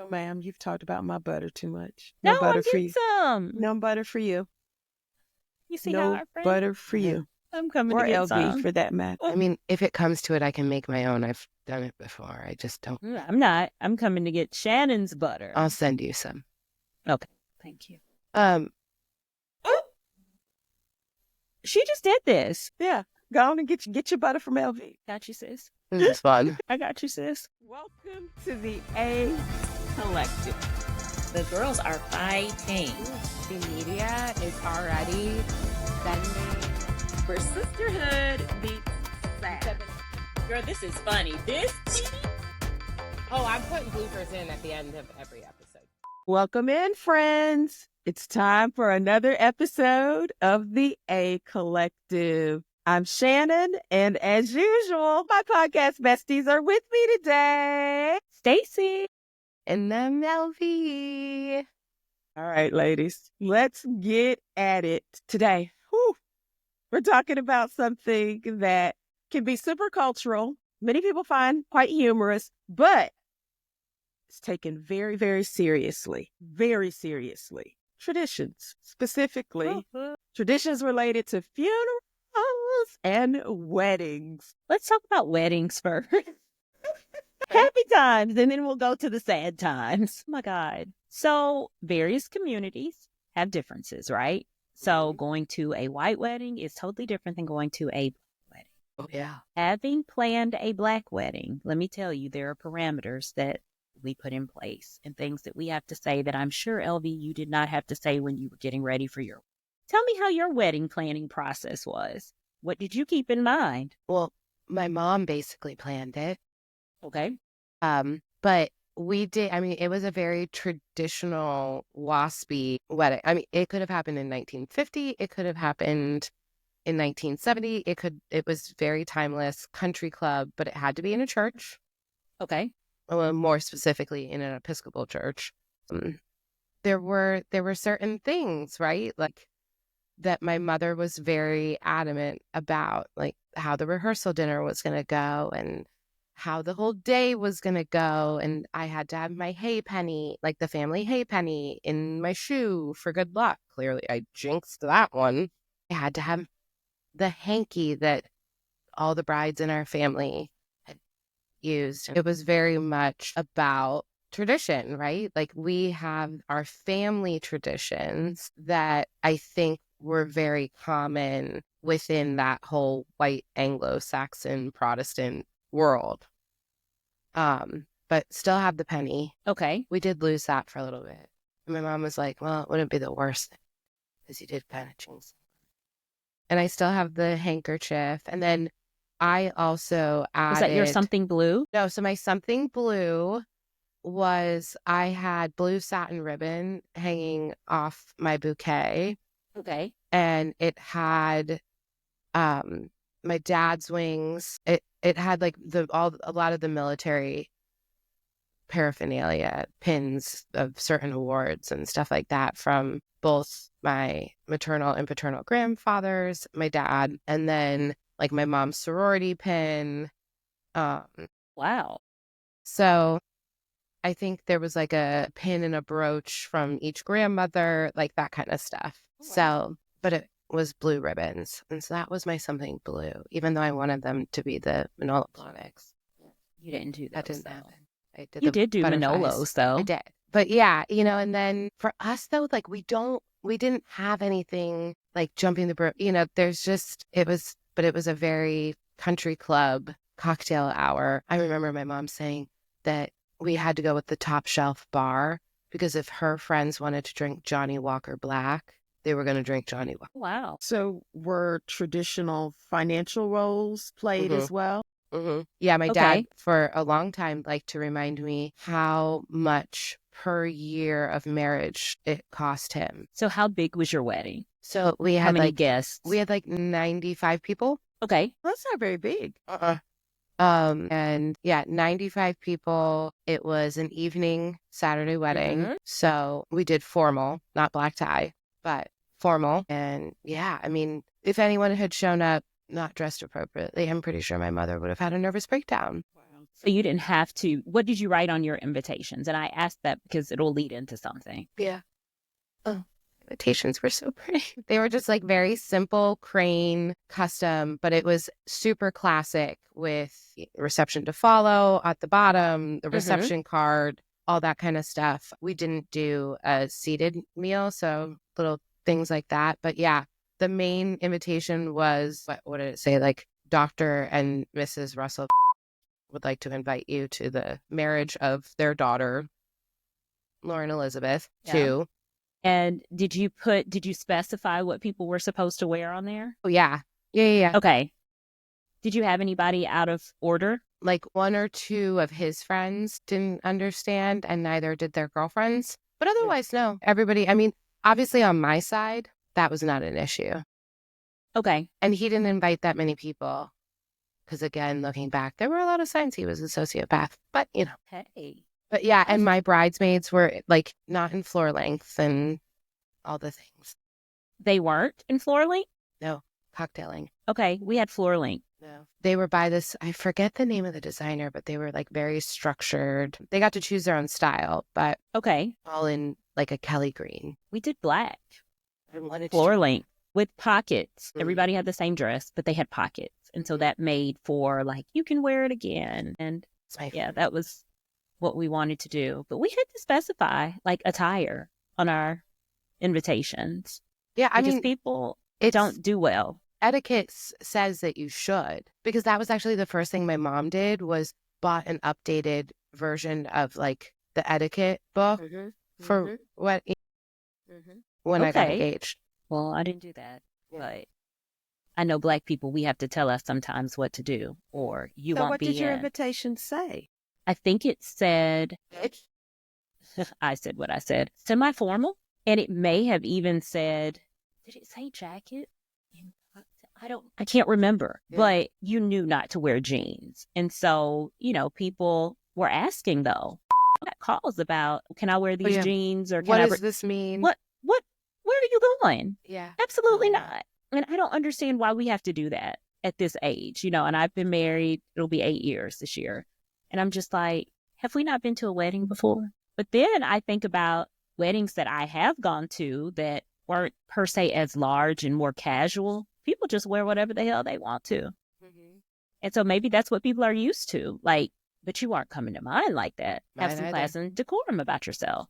No, ma'am, you've talked about my butter too much. No, No butter I'm for getting you. some. No butter for you. You see how No our friends? butter for you. I'm coming to Or get LV some. for that matter. I mean, if it comes to it, I can make my own. I've done it before. I just don't. I'm not. I'm coming to get Shannon's butter. I'll send you some. Okay. Thank you. Um, She just did this. Yeah. Go on and get your butter from LV. Got you, sis. this is fun. I got you, sis. Welcome to the A Collective. The girls are fighting. The media is already bending For sisterhood beats sad. Girl, this is funny. This Oh, I'm putting bloopers in at the end of every episode. Welcome in, friends. It's time for another episode of the A Collective. I'm Shannon, and as usual, my podcast besties are with me today. Stacy. And then LV. All right, ladies, let's get at it today. We're talking about something that can be super cultural. Many people find quite humorous, but it's taken very, very seriously. Very seriously. Traditions, specifically traditions related to funerals and weddings. Let's talk about weddings first. Happy times, and then we'll go to the sad times. Oh my God. So various communities have differences, right? So going to a white wedding is totally different than going to a black wedding. Oh, yeah. Having planned a black wedding, let me tell you, there are parameters that we put in place and things that we have to say that I'm sure, LV, you did not have to say when you were getting ready for your. Tell me how your wedding planning process was. What did you keep in mind? Well, my mom basically planned it. Okay. But we did, I mean, it was a very traditional WASPy wedding. I mean, it could have happened in 1950. It could have happened in 1970. It was very timeless country club, but it had to be in a church. Okay. More specifically in an Episcopal church. There were certain things, right? Like that my mother was very adamant about, like how the rehearsal dinner was going to go and how the whole day was going to go. And I had to have my hay penny, like the family hay penny in my shoe for good luck. Clearly, I jinxed that one. I had to have the hanky that all the brides in our family had used. It was very much about tradition, right? Like we have our family traditions that I think were very common within that whole white Anglo-Saxon Protestant world. But still have the penny. Okay. We did lose that for a little bit. And my mom was like, well, it wouldn't be the worst thing because you did kind of jinx. And I still have the handkerchief. And then I also added... Was that your something blue? No, so my something blue was I had blue satin ribbon hanging off my bouquet. Okay. And it had my dad's wings. It had like a lot of the military paraphernalia, pins of certain awards and stuff like that from both my maternal and paternal grandfathers, my dad, and then like my mom's sorority pin. Wow. So I think there was like a pin and a brooch from each grandmother, like that kind of stuff. Oh, wow. So, but it was blue ribbons. And so that was my something blue, even though I wanted them to be the Manolo Blahniks. You didn't do That didn't though. happen. I did You the did do butterflies. Manolos, though. I did. But yeah, and then for us though, like we didn't have anything like jumping the brook, there's just, it was a very country club cocktail hour. I remember my mom saying that we had to go with the top shelf bar because if her friends wanted to drink Johnny Walker Black, they were going to drink Johnny Walker. Wow. So were traditional financial roles played as well? Mm-hmm. Yeah, my Okay. dad for a long time liked to remind me how much per year of marriage it cost him. So how big was your wedding? So we How had many like guests? we had like 95 people. Okay. That's not very big. And yeah, 95 people. It was an evening Saturday wedding. Mhm. So we did formal, not black tie, but formal. And yeah, I mean, if anyone had shown up not dressed appropriately, I'm pretty sure my mother would have had a nervous breakdown. Wow. So you didn't have to. What did you write on your invitations? And I asked that because it'll lead into something. Yeah. Oh, invitations were so pretty. They were just like very simple crane custom, but it was super classic with reception to follow at the bottom, the reception card, all that kind of stuff. We didn't do a seated meal, so little things like that. But yeah, the main invitation was, what did it say? Like, Dr. and Mrs. Russell would like to invite you to the marriage of their daughter, Lauren Elizabeth, too. And did you specify what people were supposed to wear on there? Oh, yeah. Yeah. Okay. Did you have anybody out of order? Like, one or two of his friends didn't understand, and neither did their girlfriends. But otherwise, no. Everybody, I mean, obviously on my side, that was not an issue. Okay. And he didn't invite that many people. Because again, looking back, there were a lot of signs he was a sociopath. But, you know. Hey. But yeah, and my bridesmaids were like not in floor length and all the things. They weren't in floor length? No, cocktailing. Okay, we had floor length. No. They were by this, I forget the name of the designer, but they were like very structured. They got to choose their own style, but okay, all in like a Kelly green. We did black. I wanted floor length with pockets. Mm. Everybody had the same dress, but they had pockets. And so that made for like, you can wear it again. And yeah, that was what we wanted to do. But we had to specify like attire on our invitations. Yeah, I mean, people don't do well. Etiquette says that you should, because that was actually the first thing my mom did, was bought an updated version of like the etiquette book for when I got engaged. Well, I didn't do that, but I know Black people, we have to tell us sometimes what to do, or you won't be in. What did your invitation say? I think it said, I said what I said, semi-formal, and it may have even said, did it say jacket? I can't remember, but you knew not to wear jeans. And so, you know, people were asking though, got calls about, can I wear these jeans, or can what does this mean? Where are you going? Yeah. Absolutely not. And I don't understand why we have to do that at this age, you know, and I've been married, it'll be 8 years this year. And I'm just like, have we not been to a wedding before? But then I think about weddings that I have gone to that weren't per se as large and more casual. People just wear whatever the hell they want to. And so maybe that's what people are used to. Like, but you aren't coming to mine like that. Have some class and decorum about yourself.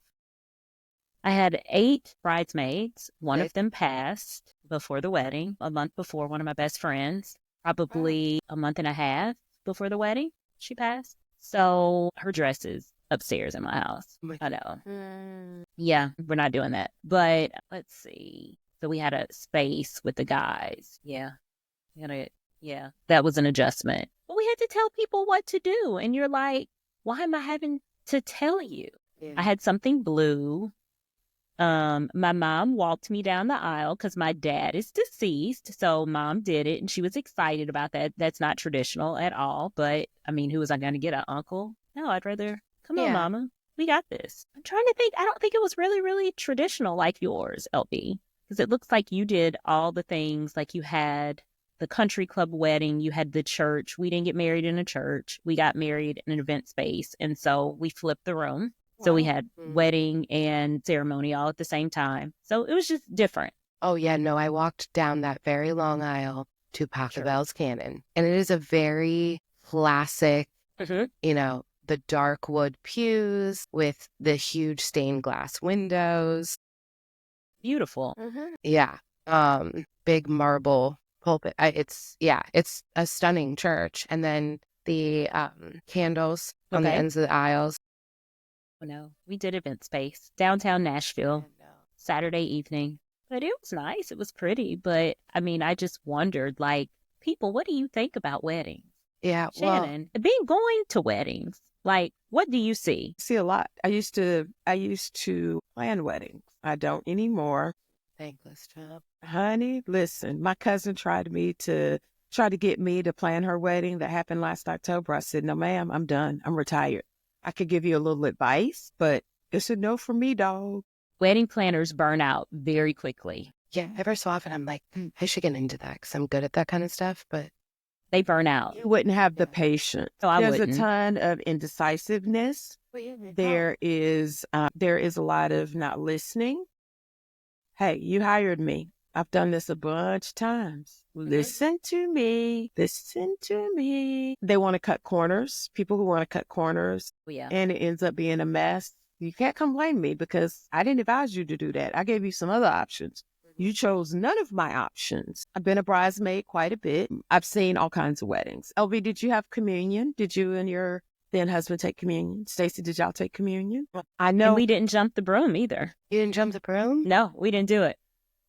I had 8 bridesmaids. One of them passed before the wedding, a month before, one of my best friends, probably a month and a half before the wedding, she passed. So her dress is upstairs in my house. I know. Yeah, we're not doing that. But let's see. So we had a space with the guys. Yeah. That was an adjustment. But we had to tell people what to do. And you're like, why am I having to tell you? Yeah. I had something blue. My mom walked me down the aisle because my dad is deceased. So mom did it and she was excited about that. That's not traditional at all. But I mean, who was I going to get, an uncle? No, I'd rather, come on, mama. We got this. I'm trying to think. I don't think it was really, really traditional like yours, LB. Because it looks like you did all the things, like you had the country club wedding, you had the church. We didn't get married in a church. We got married in an event space. And so we flipped the room. So we had wedding and ceremony all at the same time. So it was just different. Oh, yeah. No, I walked down that very long aisle to Pachelbel's Canon. And it is a very classic, you know, the dark wood pews with the huge stained glass windows. Beautiful. Yeah. Big marble pulpit. It's a stunning church. And then the candles on the ends of the aisles. Oh, no, we did event space, downtown Nashville, Saturday evening. But it was nice. It was pretty. But I mean, I just wondered, like, people, what do you think about weddings? Yeah. Shannon, going to weddings, like, what do you see? See a lot. I used to plan weddings. I don't anymore. Thankless job. Honey, listen, my cousin tried to get me to plan her wedding that happened last October. I said, no, ma'am, I'm done. I'm retired. I could give you a little advice, but it's a no for me, dog. Wedding planners burn out very quickly. Yeah, ever so often I'm like, I should get into that because I'm good at that kind of stuff. But They burn out. You wouldn't have the patience. So I There's wouldn't. a ton of indecisiveness. There is a lot of not listening. Hey, you hired me. I've done this a bunch of times. Listen to me. Listen to me. They want to cut corners. People who want to cut corners. Yeah. And it ends up being a mess. You can't come blame me because I didn't advise you to do that. I gave you some other options. You chose none of my options. I've been a bridesmaid quite a bit. I've seen all kinds of weddings. LV, did you have communion? Did you and your then husband take communion? Stacey, did y'all take communion? I know. And we didn't jump the broom either. You didn't jump the broom? No, we didn't do it.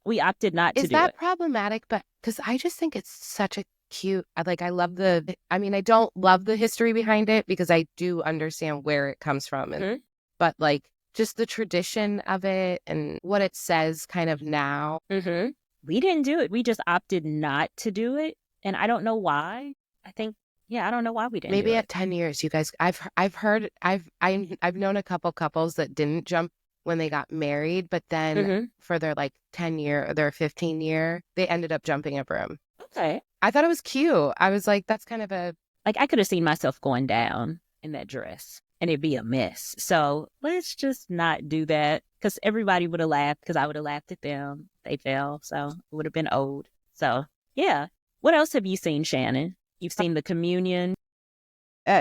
We opted not to do it. Is that problematic? But because I just think it's such a cute, I don't love the history behind it because I do understand where it comes from. And, but like just the tradition of it and what it says kind of now. We didn't do it. We just opted not to do it. And I don't know why. I don't know why we didn't. Maybe do at it. 10 years, you guys, I've known a couple couples that didn't jump when they got married, but then for their like 10 year or their 15 year, they ended up jumping a broom. Okay. I thought it was cute. I was like, that's kind of like I could have seen myself going down in that dress and it'd be a mess. So let's just not do that because everybody would have laughed because I would have laughed at them. They fell. So it would have been old. So yeah. What else have you seen, Shannon? You've seen the communion.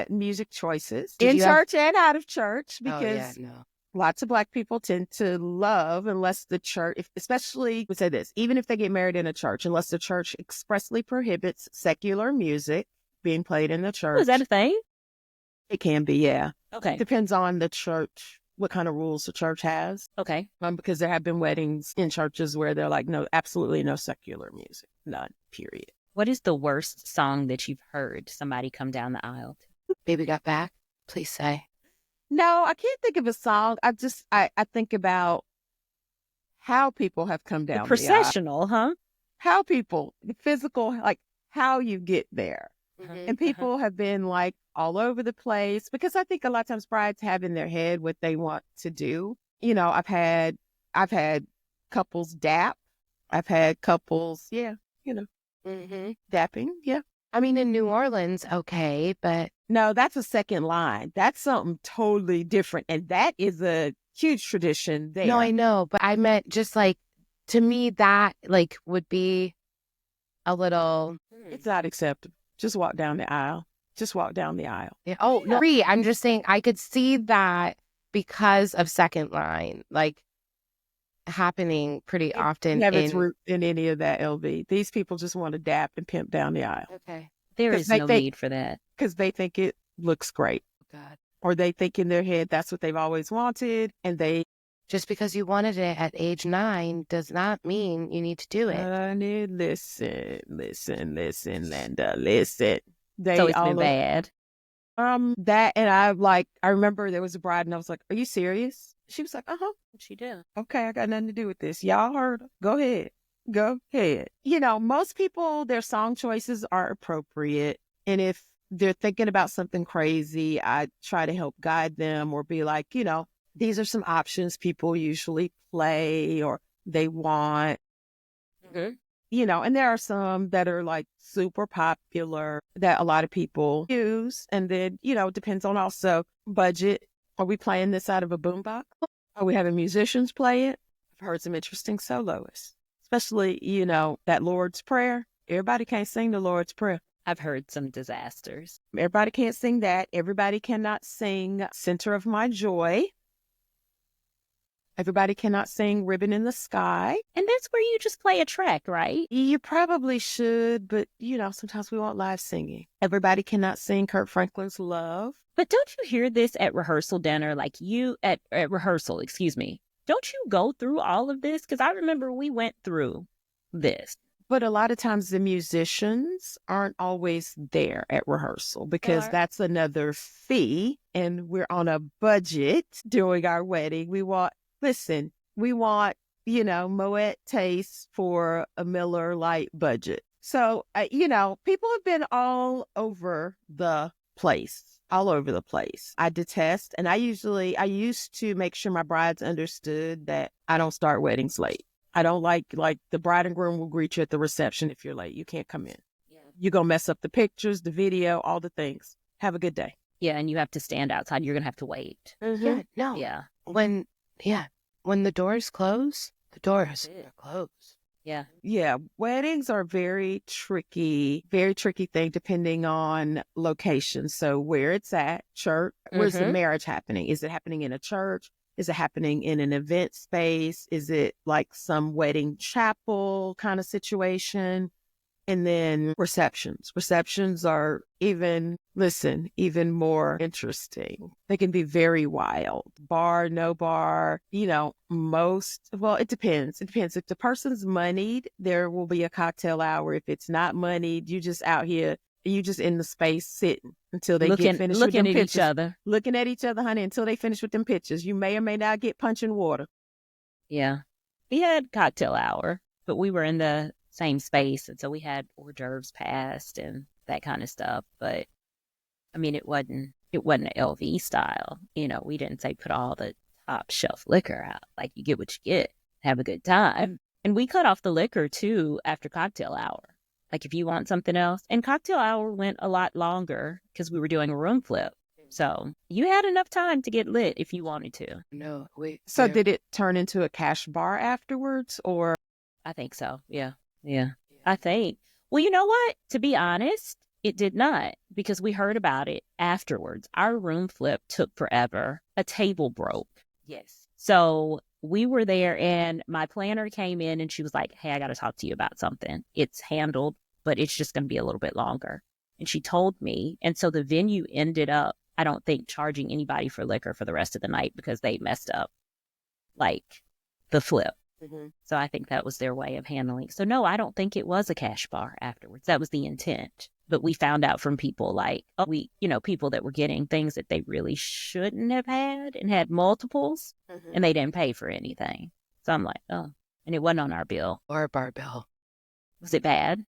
Music choices. Did in you have- church and out of church because no. lots of Black people tend to love, unless the church, especially, we say this, even if they get married in a church, unless the church expressly prohibits secular music being played in the church. Oh, is that a thing? It can be, yeah. Okay. Depends on the church, what kind of rules the church has. Okay. Because there have been weddings in churches where they're like, no, absolutely no secular music. None, period. What is the worst song that you've heard somebody come down the aisle to? Baby Got Back? Please say. No, I can't think of a song. I think about how people have come down The processional, huh? How people, the physical, like how you get there. And people have been like all over the place because I think a lot of times brides have in their head what they want to do. You know, I've had couples dap. I've had couples, dapping. Yeah. I mean, in New Orleans, okay, but no, that's a second line. That's something totally different. And that is a huge tradition there. No, I know, but I meant just like, to me, that like would be a little. It's not acceptable. Just walk down the aisle. Yeah. Oh, no, I'm just saying I could see that because of second line, like happening pretty often. Have its root in any of that, LV. These people just want to dap and pimp down the aisle. Okay. There is no need for that. Because they think it looks great. God. Or they think in their head that's what they've always wanted. And they. Just because you wanted it at age 9 does not mean you need to do it. Honey, listen, Linda, listen. So it's been bad. That, and I remember there was a bride and I was like, are you serious? She was like, uh-huh. She did. Okay, I got nothing to do with this. Y'all heard her. Go ahead. You know, most people, their song choices are appropriate. And if they're thinking about something crazy, I try to help guide them or be like, you know, these are some options people usually play or they want. You know, and there are some that are like super popular that a lot of people use. And then, you know, it depends on also budget. Are we playing this out of a boombox? Are we having musicians play it? I've heard some interesting soloists, especially, you know, that Lord's Prayer. Everybody can't sing the Lord's Prayer. I've heard some disasters. Everybody can't sing that. Everybody cannot sing Center of My Joy. Everybody cannot sing Ribbon in the Sky. And that's where you just play a track, right? You probably should, but, you know, sometimes we want live singing. Everybody cannot sing Kirk Franklin's Love. But don't you hear this at rehearsal dinner? Like you at rehearsal, excuse me. Don't you go through all of this? Because I remember we went through this. But a lot of times the musicians aren't always there at rehearsal because that's another fee. And we're on a budget doing our wedding. We want, you know, Moet taste for a Miller Lite budget. So, you know, people have been all over the place. I detest, and I used to make sure my brides understood that I don't start weddings late. I don't like the bride and groom will greet you at the reception if you're late. You can't come in. Yeah. You're going to mess up the pictures, the video, all the things. Have a good day. Yeah, and you have to stand outside. You're going to have to wait. Yeah, no. Yeah. When the doors close, the doors That's it. are closed. Yeah. Yeah, weddings are very tricky thing depending on location. So where it's at, church, where's the marriage happening? Is it happening in a church? Is it happening in an event space? Is it like some wedding chapel kind of situation? And then receptions. Receptions are even more interesting. They can be very wild. Bar, no bar, it depends. It depends. If the person's moneyed, there will be a cocktail hour. If it's not moneyed, you just out here, you just in the space sitting until they get finished with them looking at pictures. each other. Looking at each other, honey, until they finish with them pictures. You may or may not get punching water. Yeah. We had cocktail hour, but we were in the same space, and so we had hors d'oeuvres passed and that kind of stuff. But I mean, it wasn't an LV style. We didn't say put all the top shelf liquor out. Like, you get what you get, have a good time. And we cut off the liquor too after cocktail hour. Like, if you want something else, and cocktail hour went a lot longer because we were doing a room flip. So you had enough time to get lit if you wanted to. No, wait. So did it turn into a cash bar afterwards, or? I think so. Yeah. I think. Well, you know what? To be honest, it did not, because we heard about it afterwards. Our room flip took forever. A table broke. Yes. So we were there, and my planner came in and she was like, "Hey, I got to talk to you about something. It's handled, but it's just going to be a little bit longer." And she told me. And so the venue ended up, I don't think, charging anybody for liquor for the rest of the night because they messed up like the flip. So I think that was their way of handling. So no, I don't think it was a cash bar afterwards. That was the intent. But we found out from people people that were getting things that they really shouldn't have had and had multiples, and they didn't pay for anything. So I'm like, oh, and it wasn't on our bill. Or a bar bill. Was it bad?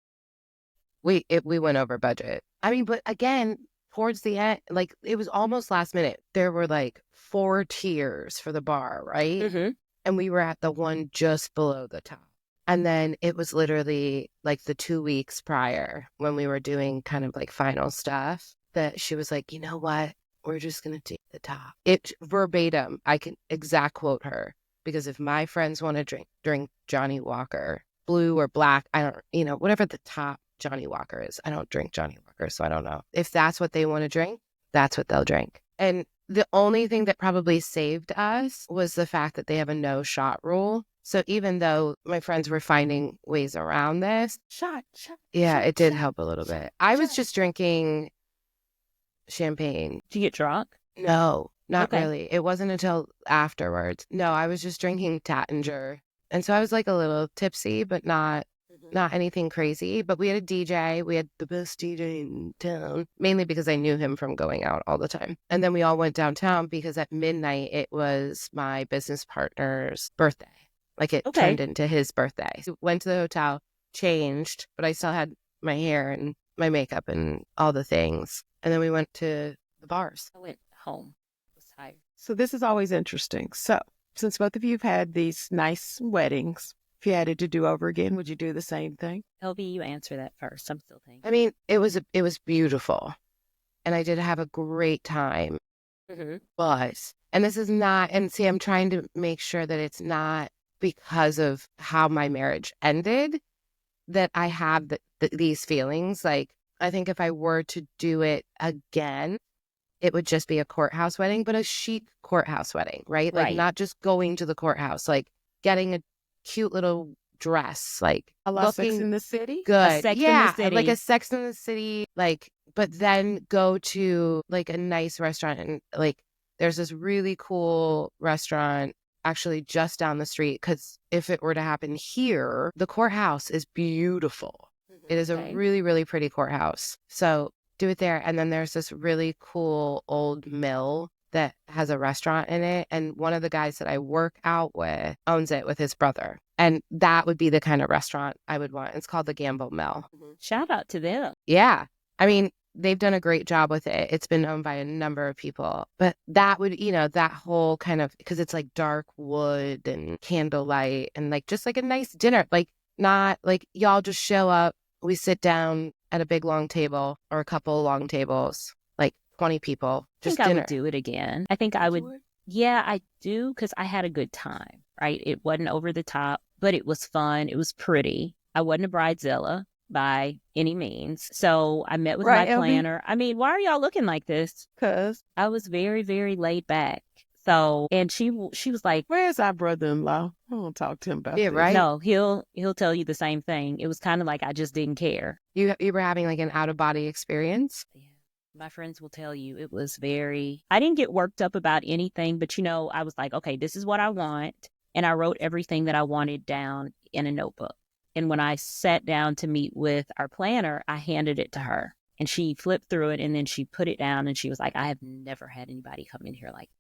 We went over budget. I mean, but again, towards the end, like, it was almost last minute. There were like 4 tiers for the bar, right? And we were at the one just below the top. And then it was literally like the 2 weeks prior, when we were doing kind of like final stuff, that she was like, "You know what? We're just going to take the top." It verbatim, I can exact quote her, because if my friends want to drink Johnny Walker, blue or black, I don't, whatever the top Johnny Walker is. I don't drink Johnny Walker, so I don't know. If that's what they want to drink, that's what they'll drink. And the only thing that probably saved us was the fact that they have a no shot rule. So even though my friends were finding ways around this, it did help a little bit. I was just drinking champagne. Did you get drunk? No, not really. It wasn't until afterwards. No, I was just drinking Tattinger. And so I was like a little tipsy, but not anything crazy. But we had a DJ. We had the best DJ in town, mainly because I knew him from going out all the time. And then we all went downtown because at midnight, it was my business partner's birthday. Like, it turned into his birthday. So went to the hotel, changed, but I still had my hair and my makeup and all the things. And then we went to the bars. I went home. I was tired. So this is always interesting. So since both of you have had these nice weddings, if you had it to do over again, would you do the same thing? LB, you answer that first. I'm still thinking. I mean, it was beautiful. And I did have a great time. But, and this is not, and see, I'm trying to make sure that it's not because of how my marriage ended that I have these feelings. Like, I think if I were to do it again, it would just be a courthouse wedding, but a chic courthouse wedding, right? Like, not just going to the courthouse, like getting a cute little dress, like a la looking Sex in the City? good. A Sex in the City. Like a Sex in the City, like, but then go to like a nice restaurant, and like there's this really cool restaurant actually just down the street, because if it were to happen here, the courthouse is beautiful. It is a really, really pretty courthouse. So do it there. And then there's this really cool old mill that has a restaurant in it. And one of the guys that I work out with owns it with his brother. And that would be the kind of restaurant I would want. It's called the Gamble Mill. Shout out to them. Yeah. I mean, they've done a great job with it. It's been owned by a number of people. But that would, that whole kind of, because it's like dark wood and candlelight and like just like a nice dinner. Like, not like y'all just show up, we sit down, at a big long table or a couple of long tables, like 20 people, I just think I dinner. would do it again. I think I would. Yeah, I do, because I had a good time, right? It wasn't over the top, but it was fun. It was pretty. I wasn't a bridezilla by any means. So I met with my Right, LB? planner. I mean, why are y'all looking like this? Because I was very, very laid back. So, and she was like, where's our brother-in-law? I want to talk to him about Yeah, this. right? no, he'll tell you the same thing. It was kind of like I just didn't care. You were having like an out-of-body experience? Yeah. My friends will tell you it was I didn't get worked up about anything, but I was like, okay, this is what I want. And I wrote everything that I wanted down in a notebook. And when I sat down to meet with our planner, I handed it to her and she flipped through it and then she put it down and she was like, I have never had anybody come in here like that.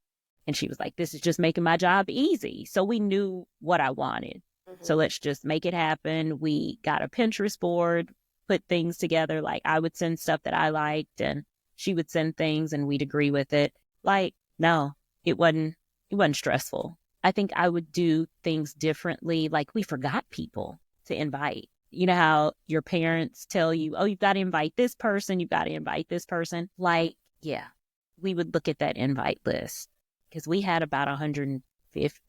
And she was like, this is just making my job easy. So we knew what I wanted. So let's just make it happen. We got a Pinterest board, put things together. Like I would send stuff that I liked and she would send things and we'd agree with it. Like, no, it wasn't stressful. I think I would do things differently. Like we forgot people to invite. You know how your parents tell you, oh, you've got to invite this person. You've got to invite this person. Like, yeah, we would look at that invite list because we had about 150.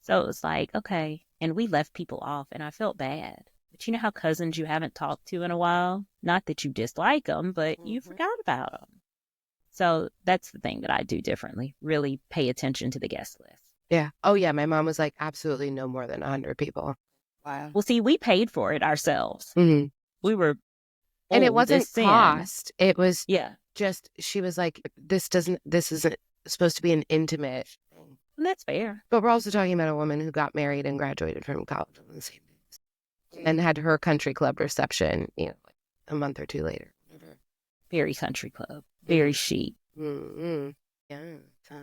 So it was like, okay. And we left people off and I felt bad. But you know how cousins you haven't talked to in a while? Not that you dislike them, but you forgot about them. So that's the thing that I do differently. Really pay attention to the guest list. Yeah. Oh, yeah. My mom was like, absolutely no more than 100 people. Wow. Well, see, we paid for it ourselves. Mm-hmm. We were And it old wasn't as sin. cost. It was Yeah. just, she was like, this isn't supposed to be an intimate thing. And that's fair. But we're also talking about a woman who got married and graduated from college on the same day and had her country club reception, like a month or two later. Very country club. Very chic. Mm-hmm. Yeah.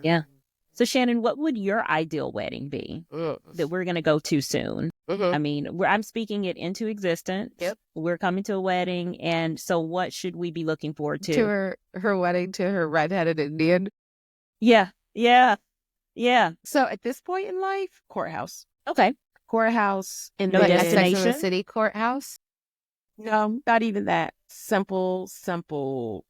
Yeah. So, Shannon, what would your ideal wedding be that we're going to go to soon? Mm-hmm. I mean, I'm speaking it into existence. Yep. We're coming to a wedding. And so what should we be looking forward to? To her wedding to her redheaded Indian. Yeah. Yeah. Yeah. So at this point in life, courthouse. Okay. Courthouse and No Like then- a Sex and the destination? City courthouse. No, not even that. Simple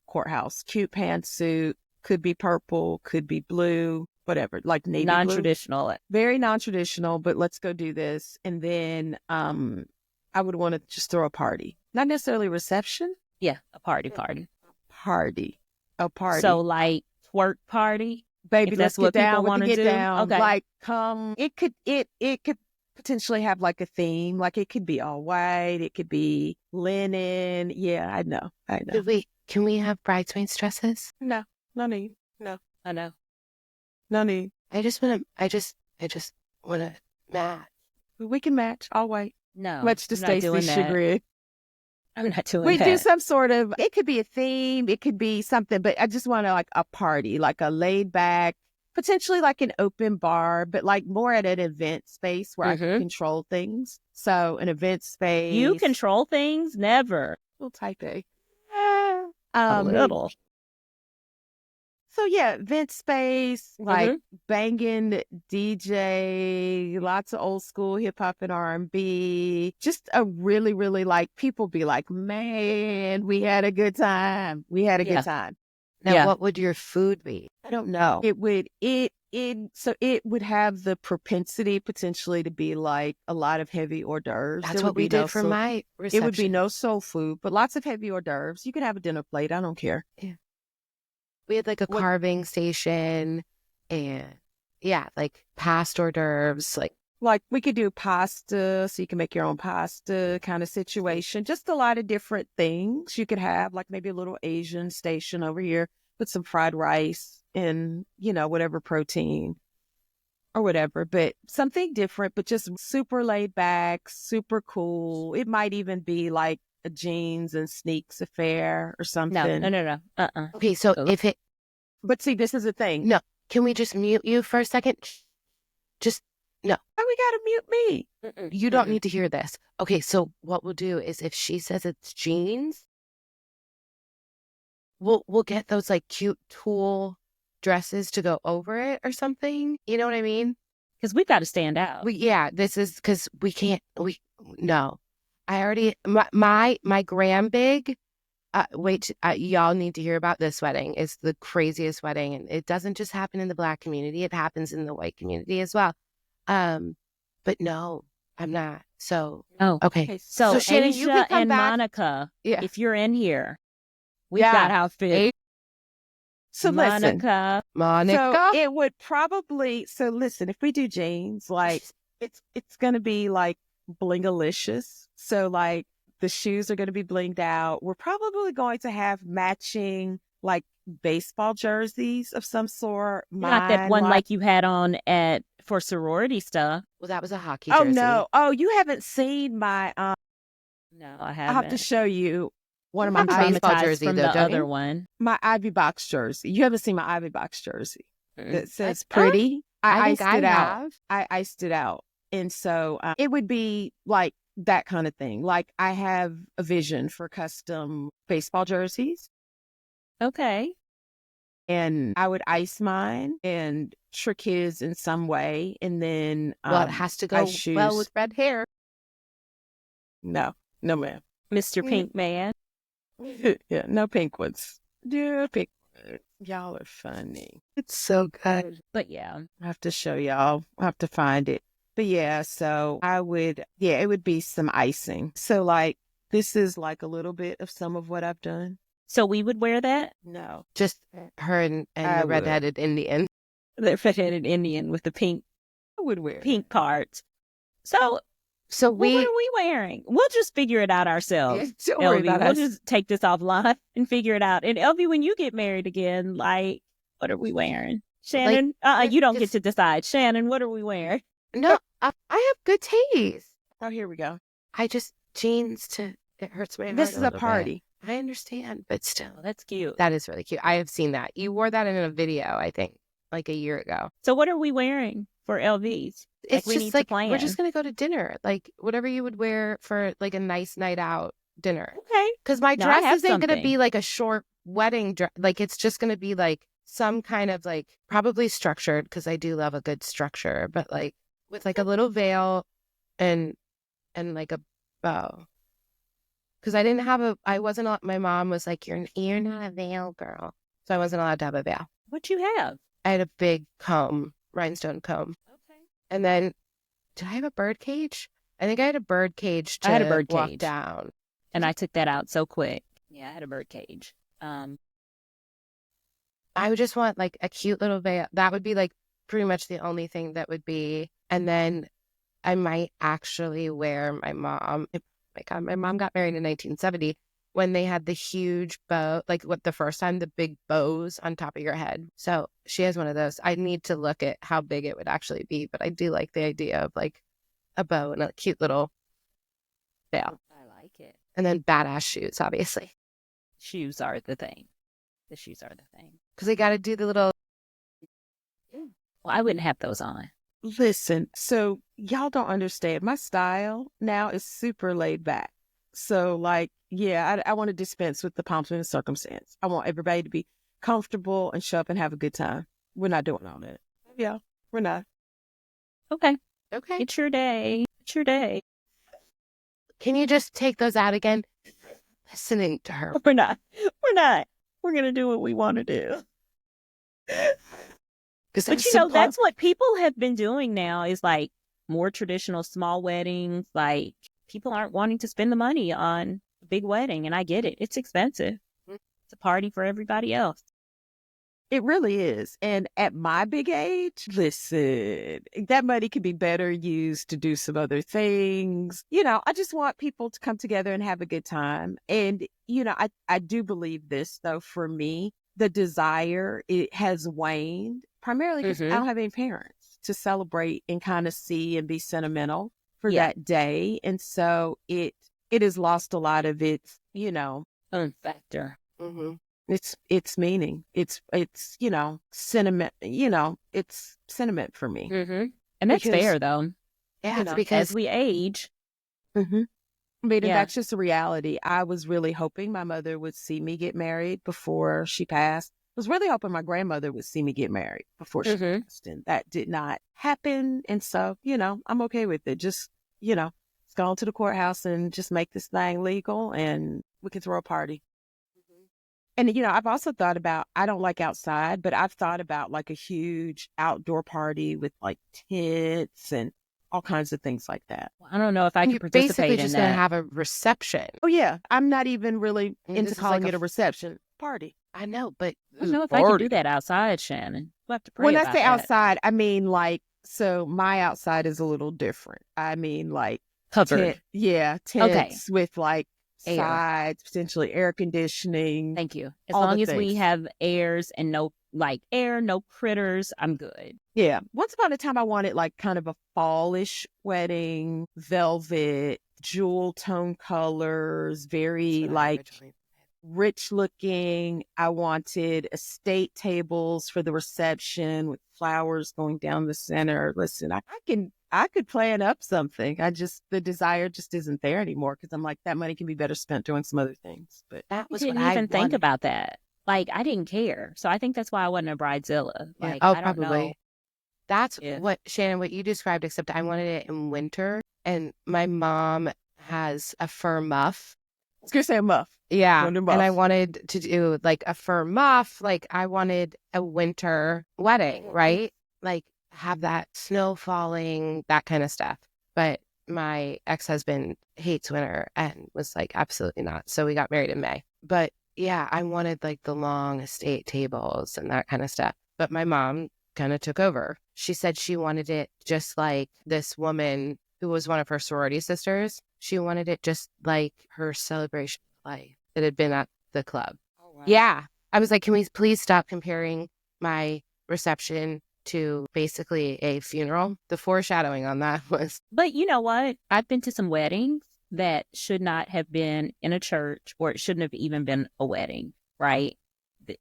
courthouse. Cute pantsuit. Could be purple, could be blue, whatever. Like navy blue. Non-traditional. Very non-traditional, but let's go do this. And then I would want to just throw a party. Not necessarily a reception. Yeah. A party. A party. So like twerk party. Baby, if let's that's what get down. people We can wanna get do? down. Okay. Like, it could potentially have like a theme. Like it could be all white. It could be linen. Yeah, I know. Can we have bridesmaids dresses? No need. I know. No need. I just want to match. We can match all white. No. Much to I'm not doing Stacey's that. chagrin. I'm not doing We that. do some sort of, it could be a theme, it could be something, but I just want to like a party, like a laid back, potentially like an open bar, but like more at an event space where I can control things. So an event space. You control things? Never. Little type A. A little. So yeah, event space, like banging DJ, lots of old school hip hop and R&B. Just a really, really like people be like, man, we had a good time. We had a good time. Now, what would your food be? I don't know. It would have the propensity potentially to be like a lot of heavy hors d'oeuvres. That's what we did for my reception. It would be no soul food, but lots of heavy hors d'oeuvres. You can have a dinner plate. I don't care. Yeah. We had like a carving station and like past hors d'oeuvres. Like we could do pasta, so you can make your own pasta kind of situation. Just a lot of different things you could have, like maybe a little Asian station over here with some fried rice and, whatever protein or whatever. But something different, but just super laid back, super cool. It might even be like a jeans and sneaks affair or something. No. Okay, so But see, this is the thing. No, can we just mute you for a second? Just, no. Why we gotta mute me? You don't need to hear this. Okay, so what we'll do is if she says it's jeans, we'll get those like cute tulle dresses to go over it or something. You know what I mean? Because we've got to stand out. This is because we can't, no. I already, my gram big y'all need to hear about this wedding. It's the craziest wedding. And it doesn't just happen in the Black community. It happens in the white community as well. But no, I'm not. So, Oh, okay. So, Shannon, you Asia can come and back. Monica, Yeah. if you're in here, we've got outfits. So listen, Monica. so it would probably, so listen, if we do jeans, like it's going to be like blingalicious. So like the shoes are going to be blinged out. We're probably going to have matching like baseball jerseys of some sort. Not that one like you had on for sorority stuff. Well, that was a hockey Oh jersey. no. Oh, you haven't seen my No, I I'll haven't. have to show you one of my I'm baseball traumatized jersey, from though, the don't other you? one. my Ivy Box jersey. You haven't seen my Ivy Box jersey. That says I- pretty. I think iced it I out. have. I iced it out. And so it would be like that kind of thing. Like I have a vision for custom baseball jerseys Okay. and I would ice mine and trick his in some way. And then Well, it has to go ice shoes. well with red hair. No, ma'am. Mr. Pink Man. Yeah, no pink ones. Yeah, pink. Y'all are funny. It's so good. But yeah. I have to show y'all. I have to find it. But yeah, so it would be some icing. So like, this is like a little bit of some of what I've done. So we would wear that? No. Just her and I the would. redheaded Indian. The fat-headed Indian with the pink I would wear pink parts. So So what are we wearing? We'll just figure it out ourselves. Don't worry LV, about we'll us. just take this offline and figure it out. And LV, when you get married again, like, what are we wearing? Shannon, you don't get to decide. Shannon, what are we wearing? No, I have good taste. Oh, here we go. I just jeans it hurts my heart. This is a little bit. party. I understand, but still, Oh, that's cute. that is really cute. I have seen that. You wore that in a video, I think, like a year ago. So what are we wearing for LVs? It's we just need like to plan. we're just gonna go to dinner, like whatever you would wear for like a nice night out dinner. Okay. Because my No, I have dress isn't gonna something. be like a short wedding dress. Like it's just gonna be like some kind of like probably structured because I do love a good structure, but like with like a little veil and like a bow. Because I wasn't. My mom was like, "You're not a veil girl," so I wasn't allowed to have a veil. What you have? I had a big comb, rhinestone comb. Okay. And then, did I have a bird cage? I think I had a bird cage to I had a bird walk cage. down. And I took that out so quick. Yeah, I had a bird cage. I would just want like a cute little veil. That would be like pretty much the only thing that would be. And then I might actually wear my mom. Oh my God, my mom got married in 1970 when they had the huge bow, like what the first time, the big bows on top of your head. So she has one of those. I need to look at how big it would actually be, but I do like the idea of like a bow and a cute little veil. I like it. And then badass shoes, obviously. Shoes are the thing. The shoes are the thing. Because I got to do the little. Well, I wouldn't have those on. Listen, so y'all don't understand. My style now is super laid back. So like, yeah, I want to dispense with the pomp and circumstance. I want everybody to be comfortable and show up and have a good time. We're not doing all that. Yeah, we're not. Okay. Okay. It's your day. It's your day. Can you just take those out again? Listening to her. We're not. We're not. We're going to do what we want to do. But you know, that's what people have been doing now is like more traditional small weddings. Like people aren't wanting to spend the money on a big wedding. And I get it. It's expensive. It's a party for everybody else. It really is. And at my big age, listen, that money could be better used to do some other things. You know, I just want people to come together and have a good time. And, you know, I do believe this, though, for me, the desire, it has waned primarily because I don't have any parents to celebrate and kind of see and be sentimental for that day. And so it has lost a lot of its, you know, factor. Mm-hmm. It's meaning. It's you know, sentiment. You know, it's sentiment for me. Mm-hmm. And that's fair, though. Yeah, You know, because as we age. Mm-hmm. I mean, and Yeah. that's just a reality. I was really hoping my mother would see me get married before she passed. I was really hoping my grandmother would see me get married before she passed, and that did not happen. And so, you know, I'm okay with it. Just, you know, let's go on to the courthouse and just make this thing legal, and we can throw a party. And, I've also thought about, I don't like outside, but I've thought about like a huge outdoor party with like tents and all kinds of things like that. I don't know if I You're could basically participate in just going to that. have a reception. Oh, yeah. I'm not even really I mean, into this is calling like it a reception party. I know, but I don't know if I could do that outside, Shannon. We'll have to pray When I about say that. outside, I mean like, so my outside is a little different. I mean like Covered. tents with like Air. sides, potentially air conditioning. Thank you. As all long the as we things. have airs and no air, no critters, I'm good. Yeah. Once upon a time, I wanted like kind of a fallish wedding, velvet, jewel tone colors, very like rich looking. I wanted estate tables for the reception with flowers going down the center. Listen, I could plan up something. The desire just isn't there anymore because I'm like, that money can be better spent doing some other things. But that was didn't what I even think wanted. about that. Like, I didn't care. So I think that's why I wasn't a bridezilla. Yeah. Like, Oh, I don't know. probably. That's Yeah. what, Shannon, what you described, except I wanted it in winter. And my mom has a fur muff. I was going to say a muff. Yeah. Wonder And I muff. wanted to do like a fur muff. Like I wanted a winter wedding, right? Like have that snow falling, that kind of stuff. But my ex-husband hates winter and was like, absolutely not. So we got married in May. But yeah, I wanted like the long estate tables and that kind of stuff. But my mom kind of took over. She said she wanted it just like this woman who was one of her sorority sisters. She wanted it just like her celebration of life that had been at the club. Oh, wow. Yeah. I was like, can we please stop comparing my reception to basically a funeral? The foreshadowing on that was. But you know what? I've been to some weddings that should not have been in a church, or it shouldn't have even been a wedding, right?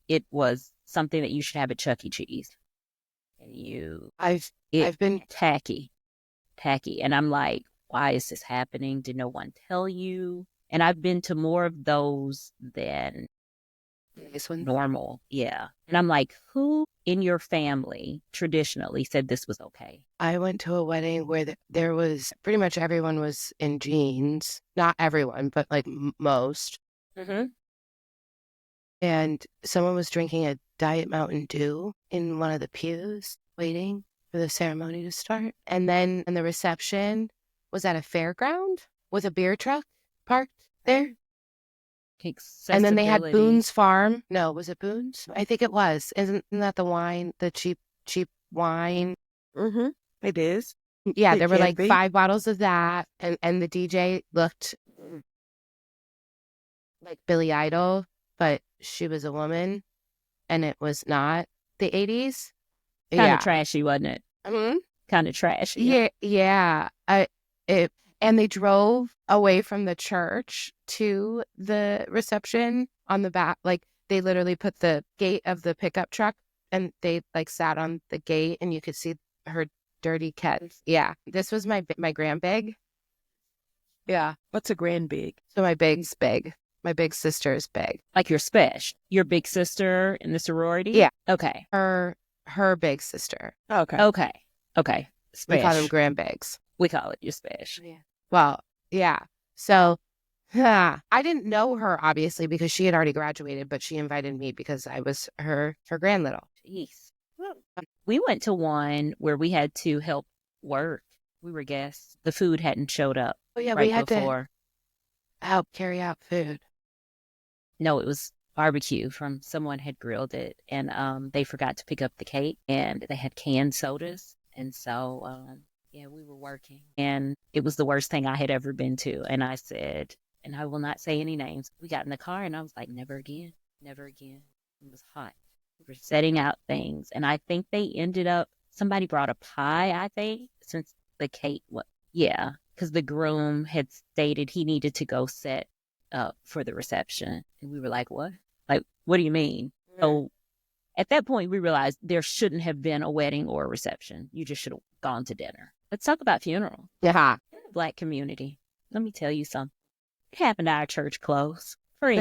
It was something that you should have at Chuck E. Cheese. And I've been tacky. And I'm like, why is this happening? Did no one tell you? And I've been to more of those than this one. Normal. Yeah. And I'm like, who in your family traditionally said this was okay? I went to a wedding where there was pretty much everyone was in jeans. Not everyone, but like most. Mm-hmm. And someone was drinking a Diet Mountain Dew in one of the pews, waiting for the ceremony to start. And then the reception was at a fairground with a beer truck parked there. And then they had Boone's Farm. No, was it Boone's? I think it was. Isn't that the wine, the cheap wine? Mm-hmm. It is. Yeah, It there were can like be. 5 bottles of that. And the DJ looked like Billy Idol, but she was a woman. And it was not the 80s. Kind of trashy, wasn't it? Mm-hmm. Kind of trashy. Yeah. And they drove away from the church to the reception on the back. Like they literally put the gate of the pickup truck and they like sat on the gate and you could see her dirty Keds. Yeah. This was my grand big. Yeah. What's a grand big? So my big's big. My big sister's big. Like your spesh, your big sister in the sorority? Yeah. Okay. Her big sister. Okay. Okay. We call them Spesh. grand bigs. We call it your spesh. Yeah. Well, yeah. So I didn't know her, obviously, because she had already graduated, but she invited me because I was her grand little. Jeez. We went to one where we had to help work. We were guests. The food hadn't showed up. Oh, yeah, right we had before. to help carry out food. No, it was barbecue from someone had grilled it, and they forgot to pick up the cake, and they had canned sodas. And so, yeah, we were working, and it was the worst thing I had ever been to. And I said, and I will not say any names. We got in the car, and I was like, never again, never again. It was hot. We were setting out things, and I think they ended up, somebody brought a pie, I think, since the cake was, yeah, because the groom had stated he needed to go set up for the reception. And we were like, what? Like, what do you mean? So at that point, we realized there shouldn't have been a wedding or a reception. You just should have gone to dinner. Let's talk about funeral. Yeah. Black community. Let me tell you something. It happened to our church clothes. Friends.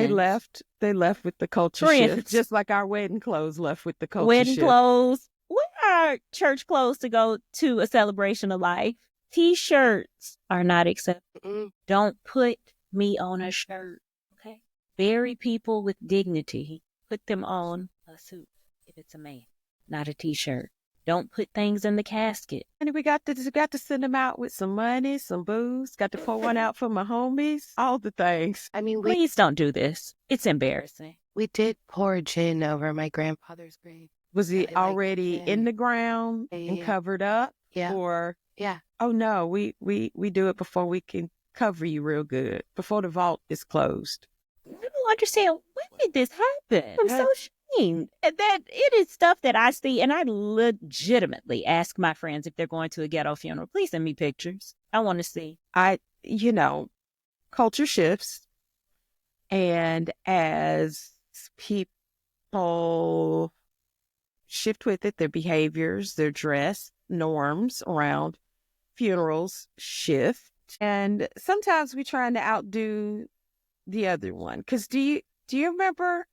They left with the culture Friends. shift, just like our wedding clothes left with the culture Wedding shift. clothes. Wear our church clothes to go to a celebration of life. T-shirts are not acceptable. Mm-mm. Don't put me on a shirt. Okay. Bury people with dignity. Put them on a suit if it's a man, not a t-shirt. Don't put things in the casket. And we got to send them out with some money, some booze. Got to pour one out for my homies. All the things. I mean, Please don't do this. It's embarrassing. we did pour gin over my grandfather's grave. Was it I like already gin. in the ground and Yeah. covered up? Yeah. Or Yeah. oh no, we do it before we can cover you real good. Before the vault is closed. I don't understand. When did this happen? I'm so ashamed. And that it is stuff that I see, and I legitimately ask my friends if they're going to a ghetto funeral. Please send me pictures. I want to see. Culture shifts, and as people shift with it, their behaviors, their dress, norms around funerals shift. And sometimes we're trying to outdo the other one. Because do you remember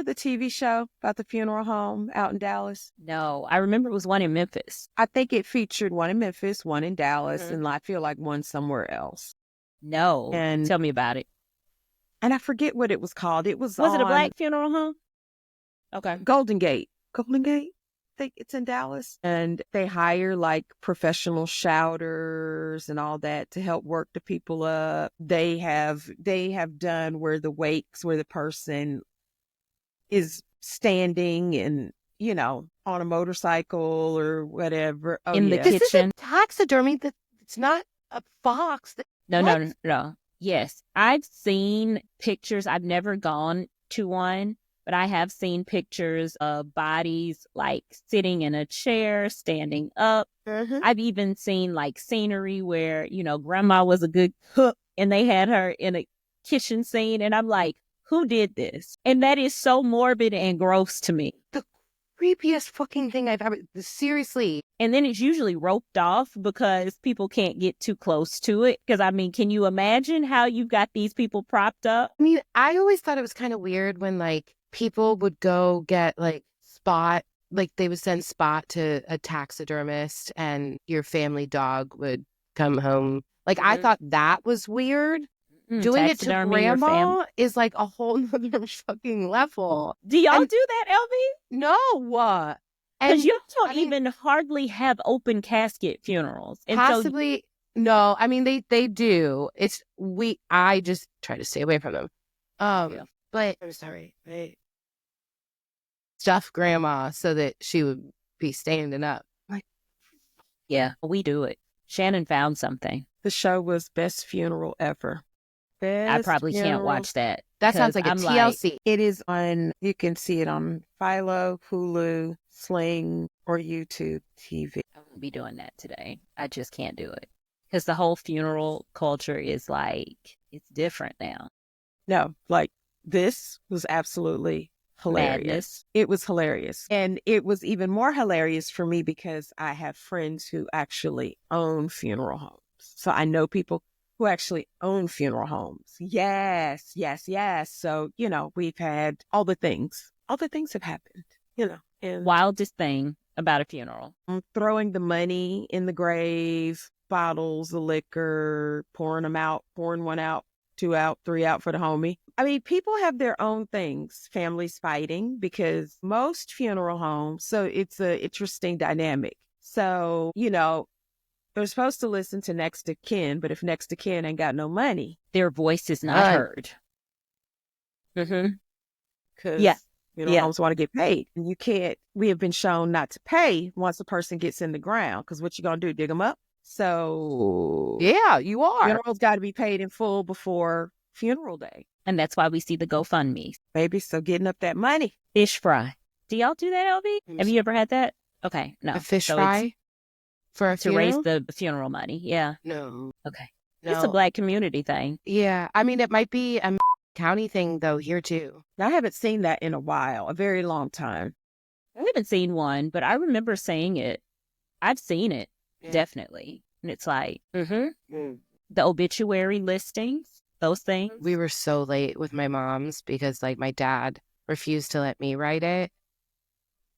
the TV show about the funeral home out in Dallas? No, I remember it was one in Memphis. I think it featured one in Memphis, one in Dallas, Mhm. and I feel like one somewhere else. No. And- Tell me about it. And I forget what it was called. It was Was it a on black funeral home? Okay. Golden Gate. I think it's in Dallas. And they hire like professional shouters and all that to help work the people up. They have done where the person is standing and, on a motorcycle or whatever. Oh, In the yeah. kitchen. This isn't taxidermy. It's not a fox. No. Yes, I've seen pictures. I've never gone to one, but I have seen pictures of bodies like sitting in a chair, standing up. Mhm. I've even seen like scenery where, grandma was a good cook and they had her in a kitchen scene. And I'm like, who did this? And that is so morbid and gross to me. The creepiest fucking thing I've ever. Seriously. And then it's usually roped off because people can't get too close to it. Because, can you imagine how you've got these people propped up? I mean, I always thought it was kind of weird when like people would go get like Spot, like they would send Spot to a taxidermist and your family dog would come home. Like I thought that was weird. Doing it to Taxidermy your grandma is like a whole nother fucking level. Do y'all And- do that, LV? No. Because you don't I mean, even hardly have open casket funerals. And possibly no. I mean they do. I just try to stay away from them. Yeah. But I'm sorry. I stuff grandma so that she would be standing up. Like, yeah, we do it. Shannon found something. The show was Best Funeral Ever. I probably can't watch that. that sounds like a I'm TLC. It is on, you can see it on Philo, Hulu, Sling, or YouTube TV. I won't be doing that today. I just can't do it. Because the whole funeral culture is like, it's different now. No, like this was absolutely hilarious. Madness. It was hilarious. And it was even more hilarious for me because I have friends who actually own funeral homes. So I know people who actually own funeral homes. Yes. So, we've had all the things. All the things have happened, and Wildest thing about a funeral. throwing the money in the grave, bottles of liquor, pouring one out, 2 out, 3 out for the homie. I mean, people have their own things, families fighting, because most funeral homes, so it's an interesting dynamic. So, they're supposed to listen to next of kin, but if next of kin ain't got no money, Their voice is not Right. heard. Mm-hmm. because Yeah. homes want to get paid, and we have been shown not to pay once a person gets in the ground, because what you gonna do, dig them up? So Yeah, you are. funerals got to be paid in full before funeral day, And that's why we see the GoFundMe. baby. So getting up that money. Fish fry. Do y'all do that, LV? Have you ever had that? Okay, no. A fish So it's fry for a to funeral? raise the funeral money. Yeah. No. Okay. No. It's a Black community thing. Yeah. I mean, it might be a county thing though here too. Now, I haven't seen that in a while, a very long time. I haven't seen one, but I remember saying it. I've seen it, Yeah. definitely. And it's like, Mm. the obituary listings, those things. We were so late with my mom's because like my dad refused to let me write it,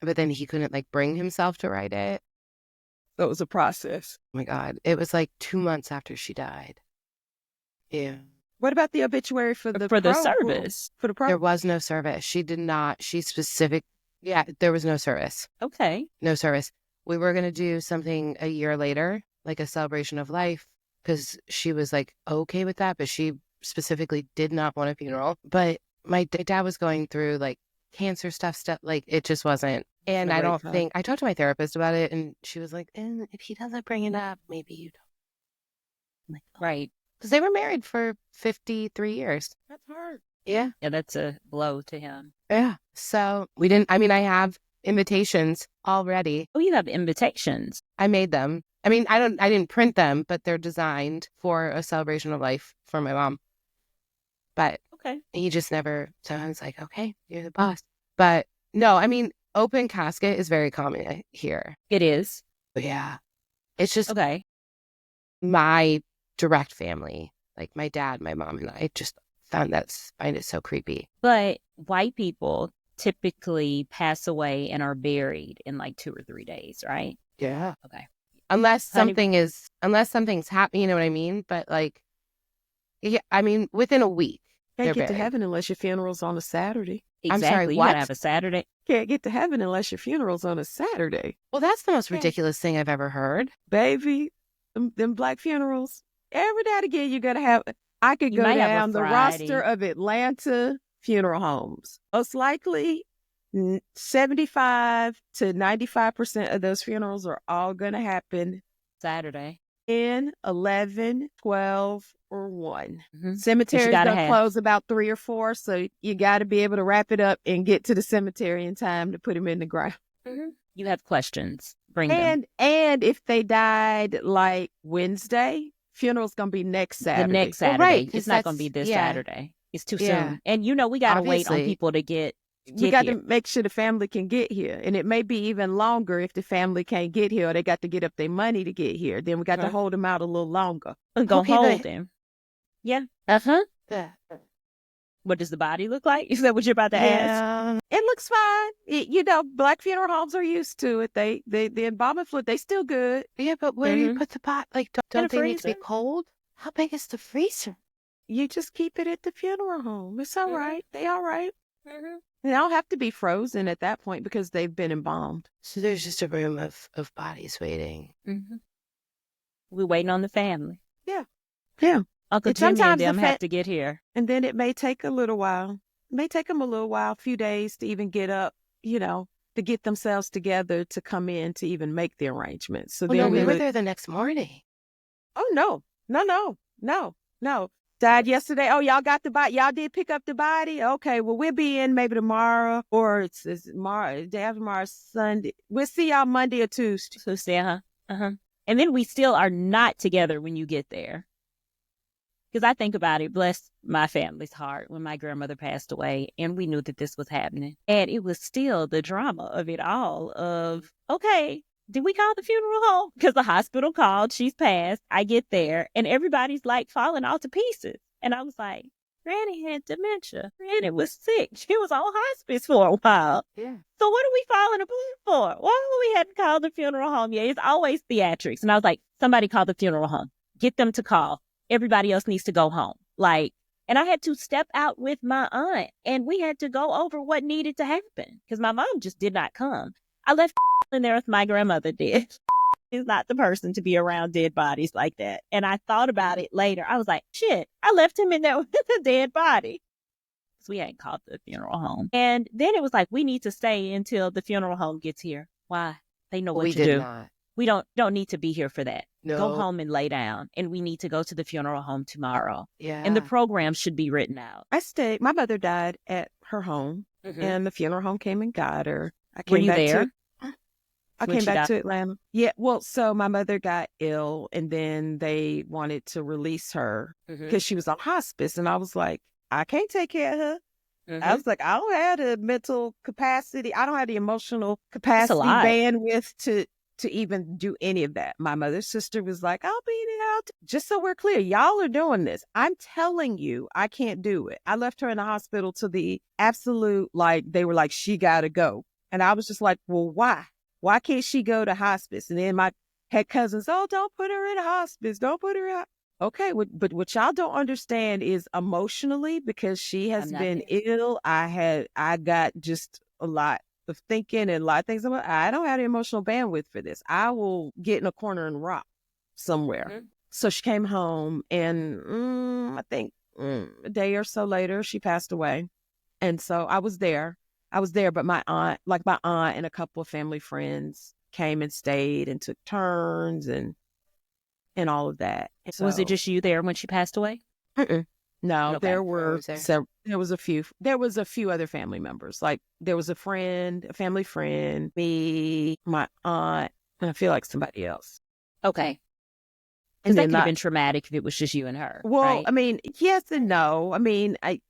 but then he couldn't like bring himself to write it. So it was a process. Oh my God. It was like 2 months after she died. Yeah. What about the obituary for the for the program? service. For the There program? was no service. She did not. Yeah, there was no service. Okay. No service. We were going to do something a year later, like a celebration of life, because she was like okay with that, but she specifically did not want a funeral. But my dad was going through like cancer stuff, like it just wasn't. And A I great don't time. think, I talked to my therapist about it, and she was like, if he doesn't bring it up, maybe you don't. I'm like, Right. because they were married for 53 years. That's hard. Yeah. Yeah, that's a blow to him. Yeah. So we didn't, I mean, I have invitations already. Oh, you have invitations. I made them. I mean, I didn't print them, but they're designed for a celebration of life for my mom. But Okay. he just never, so I was like, okay, you're the boss. But no, I mean, open casket is very common here. It is. But yeah. It's just Okay. my direct family, like my dad, my mom, and I just find it so creepy. But white people typically pass away and are buried in like 2 or 3 days, right? Yeah. Okay. Unless Honey- something's happening, you know what I mean? But like, yeah, I mean, within a week. Can't They're get to buried. heaven unless your funeral's on a Saturday. Exactly. I'm sorry, You what? gotta have a Saturday. Can't get to heaven unless your funeral's on a Saturday. Well, that's the most Yeah. ridiculous thing I've ever heard. Baby, them black funerals, every now and again, you're going to have, I could You go might have a down the Friday. roster of Atlanta funeral homes. Most likely, 75 to 95% of those funerals are all going to happen Saturday. 10, 11, 12, or 1. Mhm. Cemeteries gotta don't have- close about 3 or 4, so you got to be able to wrap it up and get to the cemetery in time to put them in the ground. You have questions. Bring them. And if they died like Wednesday, funeral's gonna be next Saturday. The next Well, Saturday. right, 'cause It's not going to that's- be this yeah. Saturday. It's too Yeah. soon. And we got to wait on Obviously. people to get We got here. to make sure the family can get here, and it may be even longer if the family can't get here, or they got to get up their money to get here. Then we got to Uh-huh. hold them out a little longer. I'm going to Okay, but- hold him. Yeah. Uh-huh. Yeah. What does the body look like? Is that what you're about to ask? Yeah. It looks fine. Black funeral homes are used to it. The embalming fluid, they still good. Yeah, but where do you Mhm. put the pot? Like, In a don't they need to be freezer. cold? How big is the freezer? You just keep it at the funeral home. It's all Mhm. right. They all right. Mm-hmm. They don't have to be frozen at that point because they've been embalmed. So there's just a room of bodies waiting. Mm-hmm. We're waiting on the family. Yeah. Uncle And Jimmy and sometimes the them have to get here. And then it may take a little while. It may take them a little while, a few days to even get up, to get themselves together to come in to even make the arrangements. So Well, no, then we were there the next morning. Oh, no. Died yesterday. Oh, y'all got the body. Y'all did pick up the body. Okay, well, we'll be in maybe tomorrow, or it's day after tomorrow, Sunday. We'll see y'all Monday or Tuesday. Tuesday, uh-huh. And then we still are not together when you get there. Because I think about it, bless my family's heart, when my grandmother passed away and we knew that this was happening. And it was still the drama of it all of, okay, did we call the funeral home? Because the hospital called, she's passed, I get there, and everybody's like falling all to pieces. And I was like, Granny had dementia. Granny was sick. She was on hospice for a while. Yeah. So what are we falling apart for? Why we hadn't called the funeral home yet? It's always theatrics. And I was like, somebody call the funeral home. Get them to call. Everybody else needs to go home. And I had to step out with my aunt and we had to go over what needed to happen because my mom just did not come. I left in there with my grandmother did. Is not the person to be around dead bodies like that. And I thought about it later. I was like, shit, I left him in there with a dead body. Because we hadn't called the funeral home. And then it was like, we need to stay until the funeral home gets here. Why? They know what we to did do. not. We don't need to be here for that. No. Go home and lay down. And we need to go to the funeral home tomorrow. Yeah. And the program should be written out. I stayed. My mother died at her home, and the funeral home came and got her. I came Were you back there? I when came she back died? to Atlanta. Yeah, well, so my mother got ill, and then they wanted to release her because she was on hospice, and I was like, I can't take care of her. I was like, I don't have the mental capacity. I don't have the emotional capacity, lot. bandwidth to even do any of that. My mother's sister was like, I'll be there. Just so we're clear, y'all are doing this. I'm telling you, I can't do it. I left her in the hospital to the absolute, they were like, she got to go. And I was just like, well, why? Why can't she go to hospice? And then my head cousins, oh, don't put her in hospice. Don't put her out. okay, but what y'all don't understand is emotionally, because she has I'm not been there. ill. I got just a lot of thinking and a lot of things. I don't have the emotional bandwidth for this. I will get in a corner and rock somewhere. Mhm. So she came home, and I think a day or so later, she passed away. And so I was there. But my aunt and a couple of family friends came and stayed and took turns and all of that. And Was it so, just you there when she passed away? mm-mm. No, Okay. there was a few other family members. Like there was a family friend, me, my aunt, and I feel like somebody else. Okay. And Because that then could have been traumatic if it was just you and her, well, right? I mean, yes and no. I mean, I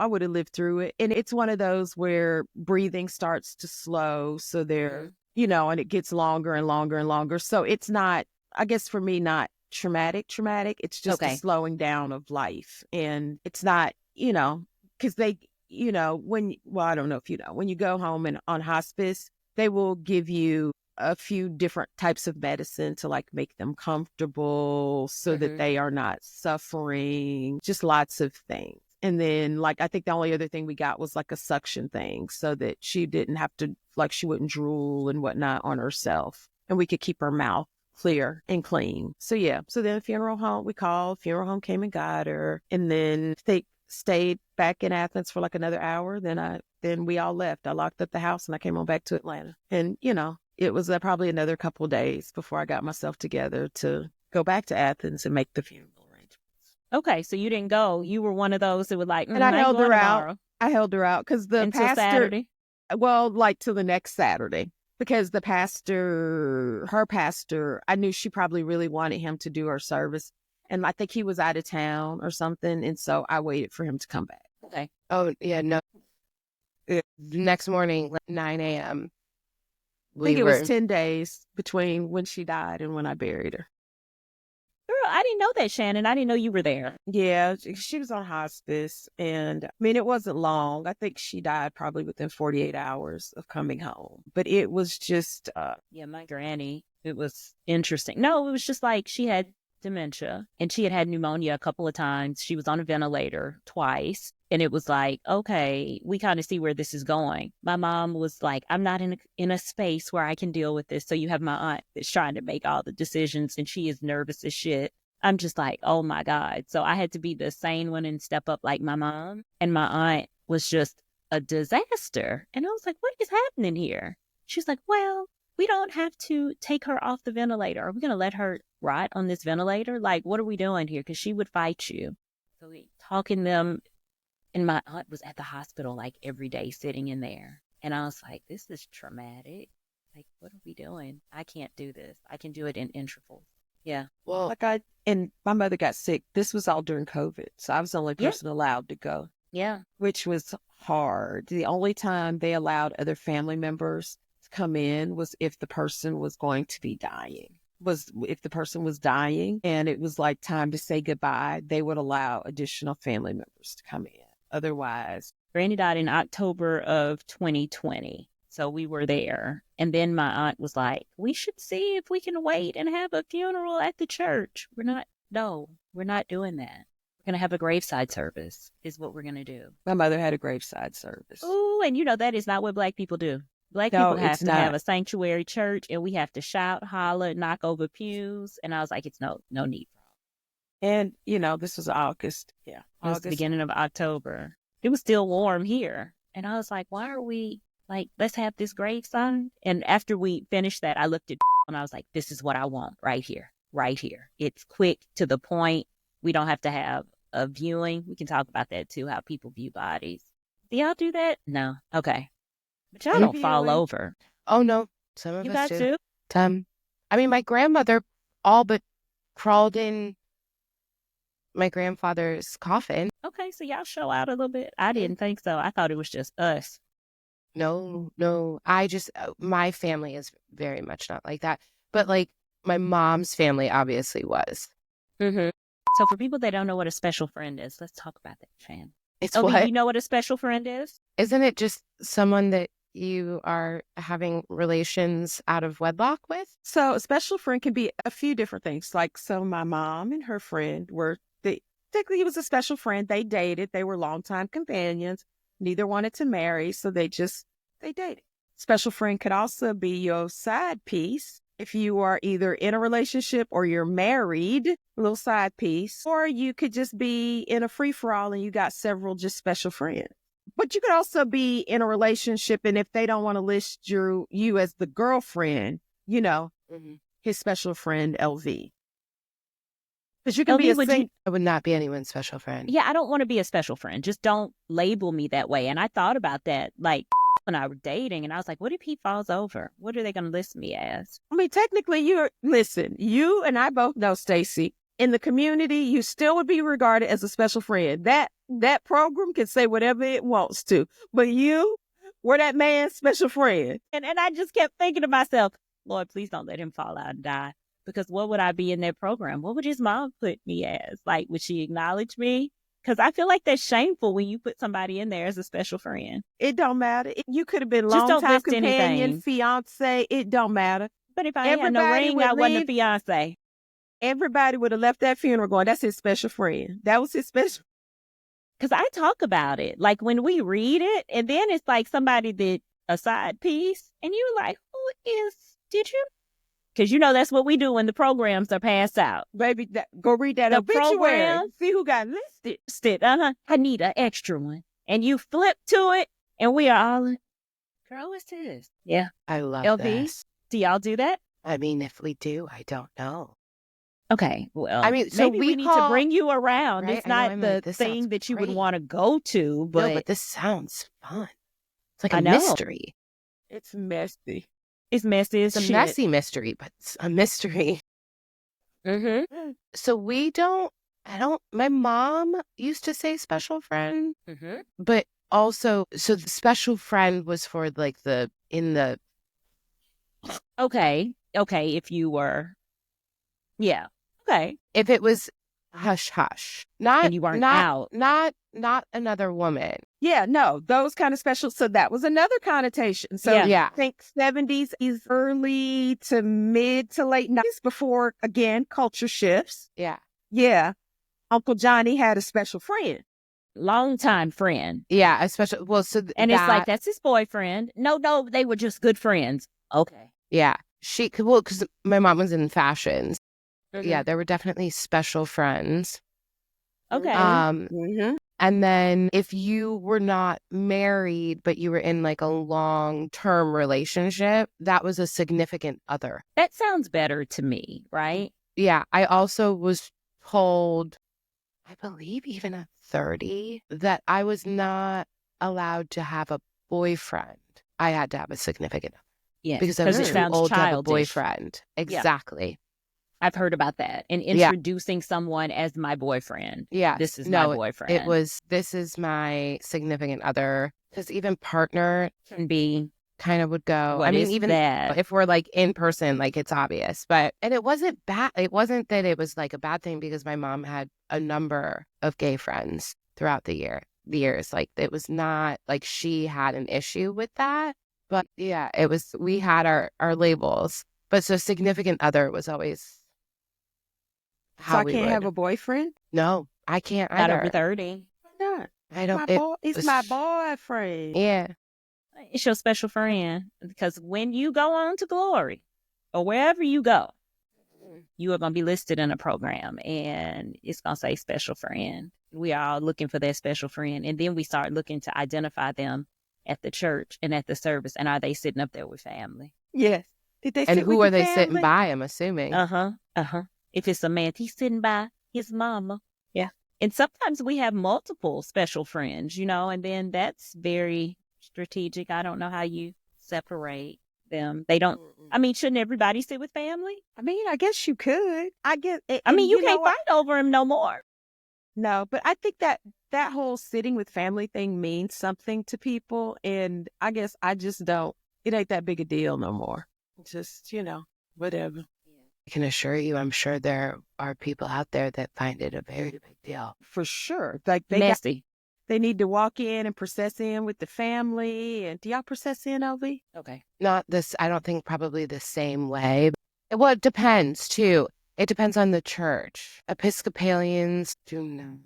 would have lived through it. And it's one of those where breathing starts to slow. So Mhm. and it gets longer and longer and longer. So it's not, I guess for me, not traumatic. It's just a Okay. slowing down of life. And it's not, because I don't know if when you go home and on hospice, they will give you a few different types of medicine to like make them comfortable so that Mhm. they are not suffering, just lots of things. And then like I think the only other thing we got was like a suction thing so that she didn't have to, like, she wouldn't drool and whatnot on herself, and we could keep her mouth clear and clean. So yeah, so then we called, funeral home came and got her, and then they stayed back in Athens for like another hour. Then we all left. I locked up the house and I came on back to Atlanta. And it was probably another couple of days before I got myself together to go back to Athens and make the funeral arrangements. Okay. So you didn't go. You were one of those that would like, And I I ain't held going her out. tomorrow Because the until pastor, Saturday. well, like till the next Saturday, because her pastor, I knew she probably really wanted him to do her service. And I think he was out of town or something. And so I waited for him to come back. Okay. Oh, yeah, no. Next morning, 9 a.m., I think we it was were. 10 days between when she died and when I buried her. Girl, I didn't know that, Shannon. I didn't know you were there. Yeah, she was on hospice. And I mean, it wasn't long. I think she died probably within 48 hours of coming home. But it was just, Yeah, my granny. It was interesting. No, it was just like she had dementia and she had pneumonia a couple of times. She was on a ventilator twice. And it was like, okay, we kind of see where this is going. My mom was like, I'm not in a space where I can deal with this. So you have my aunt that's trying to make all the decisions and she is nervous as shit. I'm just like, oh my God. So I had to be the sane one and step up like my mom. And my aunt was just a disaster. And I was like, what is happening here? She's like, well, we don't have to take her off the ventilator. Are we going to let her rot on this ventilator? Like, what are we doing here? Because she would fight you. So we talking them. And my aunt was at the hospital like every day sitting in there. And I was like, this is traumatic. Like, what are we doing? I can't do this. I can do it in intervals. Yeah. Well, and my mother got sick. This was all during COVID. So I was the only Yeah. person allowed to go, Yeah. which was hard. The only time they allowed other family members to come in was if the person was going to be dying. If the person was dying and it was like time to say goodbye, they would allow additional family members to come in. Otherwise, Granny died in October of 2020. So we were there. And then my aunt was like, we should see if we can wait and have a funeral at the church. We're not doing that. We're going to have a graveside service, is what we're going to do. my mother had a graveside service. Oh, and that is not what Black people do. Black No, people have it's to have not. a sanctuary church and we have to shout, holler, knock over pews. And I was like, it's no need. And, this was August. Yeah. It was the beginning of October. It was still warm here. And I was like, why are we like, let's have this graveside? And after we finished that, I looked at and I was like, this is what I want right here, right here. It's quick, to the point. We don't have to have a viewing. We can talk about that too, how people view bodies. Do y'all do that? No. Okay. But y'all don't fall Viewing. over. oh no, some of You us got do. to? I mean, my grandmother all but crawled in my grandfather's coffin. Okay, so y'all show out a little bit. I didn't think so. I thought it was just us. No, my family is very much not like that. But like my mom's family obviously was. Mm-hmm. So for people that don't know what a special friend is, let's talk about that, Shan. It's Oh, what? you know what a special friend is? Isn't it just someone that you are having relations out of wedlock with? So a special friend can be a few different things. Like, so my mom and her friend technically he was a special friend. They dated. They were longtime companions. Neither wanted to marry, so they dated. Special friend could also be your side piece. If you are either in a relationship or you're married, a little side piece, or you could just be in a free-for-all and you got several just special friends. But you could also be in a relationship, and if they don't want to list you as the girlfriend, his special friend, LV. Because you can be LV, I would not be anyone's special friend. Yeah, I don't want to be a special friend. Just don't label me that way. And I thought about that, like, when I was dating, and I was like, what if he falls over? What are they going to list me as? I mean, technically, you and I both know, Stacey, in the community, you still would be regarded as a special friend. That program can say whatever it wants to, but you were that man's special friend. And I just kept thinking to myself, Lord, please don't let him fall out and die. Because what would I be in that program? What would his mom put me as? Like, would she acknowledge me? Because I feel like that's shameful when you put somebody in there as a special friend. It don't matter. You could have been Just don't longtime list companion, anything. fiance. It don't matter. But if I ain't had no ring, I wasn't a fiance. Everybody would have left that funeral going, that's his special friend. That was his special. Because I talk about it. Like when we read it, and then it's like somebody did a side piece, and you're like, did you? Because that's what we do when the programs are passed out. Baby, go read that The obituary. program, See who got listed. I need an extra one. And you flip to it, and we are all like, girl, what's this? Yeah. I love LV, this. do y'all do that? I mean, if we do, I don't know. Okay, well, I mean, so maybe we need to bring you around. Right? It's not the this thing sounds that you would great. want to go to, but, No, but this sounds fun. It's like I a know. mystery. It's messy. it's messy as It's a shit. messy mystery, but it's a mystery. Mm-hmm. So my mom used to say special friend, Mm-hmm. but also, so the special friend was for like Okay, if you were, yeah, okay. if it was hush hush, not, And you weren't not, out. not another woman. Yeah, no, those kind of special. So that was another connotation. So Yeah. I think 70s is early to mid to late 90s before, again, culture shifts. Yeah. Yeah. Uncle Johnny had a special friend. Longtime friend. Yeah. Especially, well, so And it's like, that's his boyfriend. No, they were just good friends. Okay. yeah, because my mom was in fashion. Yeah, there were definitely special friends. Okay. Mm-hmm. And then if you were not married, but you were in like a long-term relationship, that was a significant other. That sounds better to me, right? Yeah, I also was told, I believe even at 30, that I was not allowed to have a boyfriend. I had to have a significant other. Yeah. Because I was it too sounds old to have a childish. boyfriend. Exactly. I've heard about that. And introducing someone as my boyfriend. Yeah. This is my boyfriend. This is my significant other. Because even partner Can be. kind of would go. What I mean, is even that? if we're like in person, like it's obvious. And it wasn't bad. It wasn't that it was like a bad thing because my mom had a number of gay friends throughout the years. Like it was not like she had an issue with that. But yeah, it was, we had our labels. But so significant other was always how So I we can't would. have a boyfriend? No, I can't Not either. over 30. Why not? I don't. It's my boyfriend. Yeah. It's your special friend. Because when you go on to glory or wherever you go, you are going to be listed in a program and it's going to say special friend. We are all looking for that special friend. And then we start looking to identify them at the church and at the service. And are they sitting up there with family? Yes. Did they And sit who with are the they family? sitting by? I'm assuming. If it's a man, he's sitting by his mama. Yeah. And sometimes we have multiple special friends, and then that's very strategic. I don't know how you separate them. They don't, shouldn't everybody sit with family? I mean, I guess you could. You can't fight over him no more. No, but I think that whole sitting with family thing means something to people. And I guess I just don't, it ain't that big a deal no more. Just, whatever. I can assure you, I'm sure there are people out there that find it a very big deal. For sure. Like they Messy. They need to walk in and process in with the family. And do y'all process in, LV? Okay. Not this, I don't think probably the same way. Well, it depends too. It depends on the church. Episcopalians do not.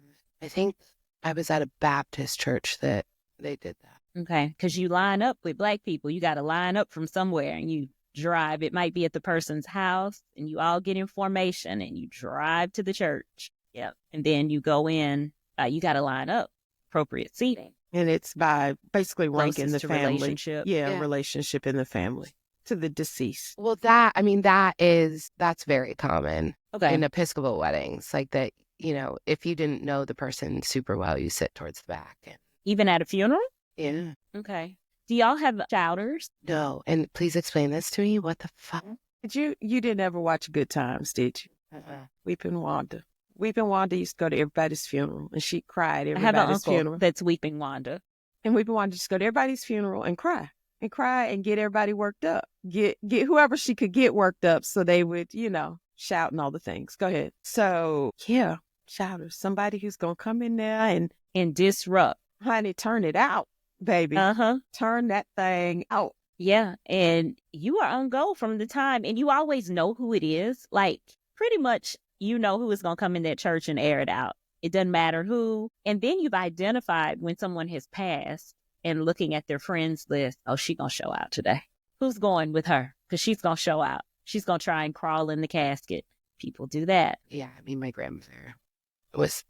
I think I was at a Baptist church that they did that. Okay. Because you line up with Black people. You got to line up from somewhere and you drive. It might be at the person's house and you all get in formation and you drive to the church. Yep. And then you go in. You got to line up. Appropriate seating. And it's by basically rank in Closest the to family. relationship. Yeah, relationship in the family to the deceased. Well, that's very common Okay. in Episcopal weddings. Like that, if you didn't know the person super well, you sit towards the back. Even at a funeral? Yeah. Okay. Do y'all have shouters? No. And please explain this to me. What the fuck? You didn't ever watch Good Times, did you? Weeping Wanda. Weeping Wanda used to go to everybody's funeral, and she cried at I have an everybody's uncle funeral. that's Weeping Wanda. And Weeping Wanda just go to everybody's funeral and cry and get everybody worked up. Get whoever she could get worked up so they would, shout and all the things. Go ahead. So, yeah, shouters. Somebody who's going to come in there and disrupt. Honey, turn it out, baby. Uh-huh. Turn that thing out. Yeah. And you are on go from the time, and you always know who it is. Like, pretty much you know who is going to come in that church and air it out. It doesn't matter who. And then you've identified when someone has passed and looking at their friends list. Oh, she's going to show out today. Who's going with her? Because she's going to show out. She's going to try and crawl in the casket. People do that. Yeah. I mean, my grandmother was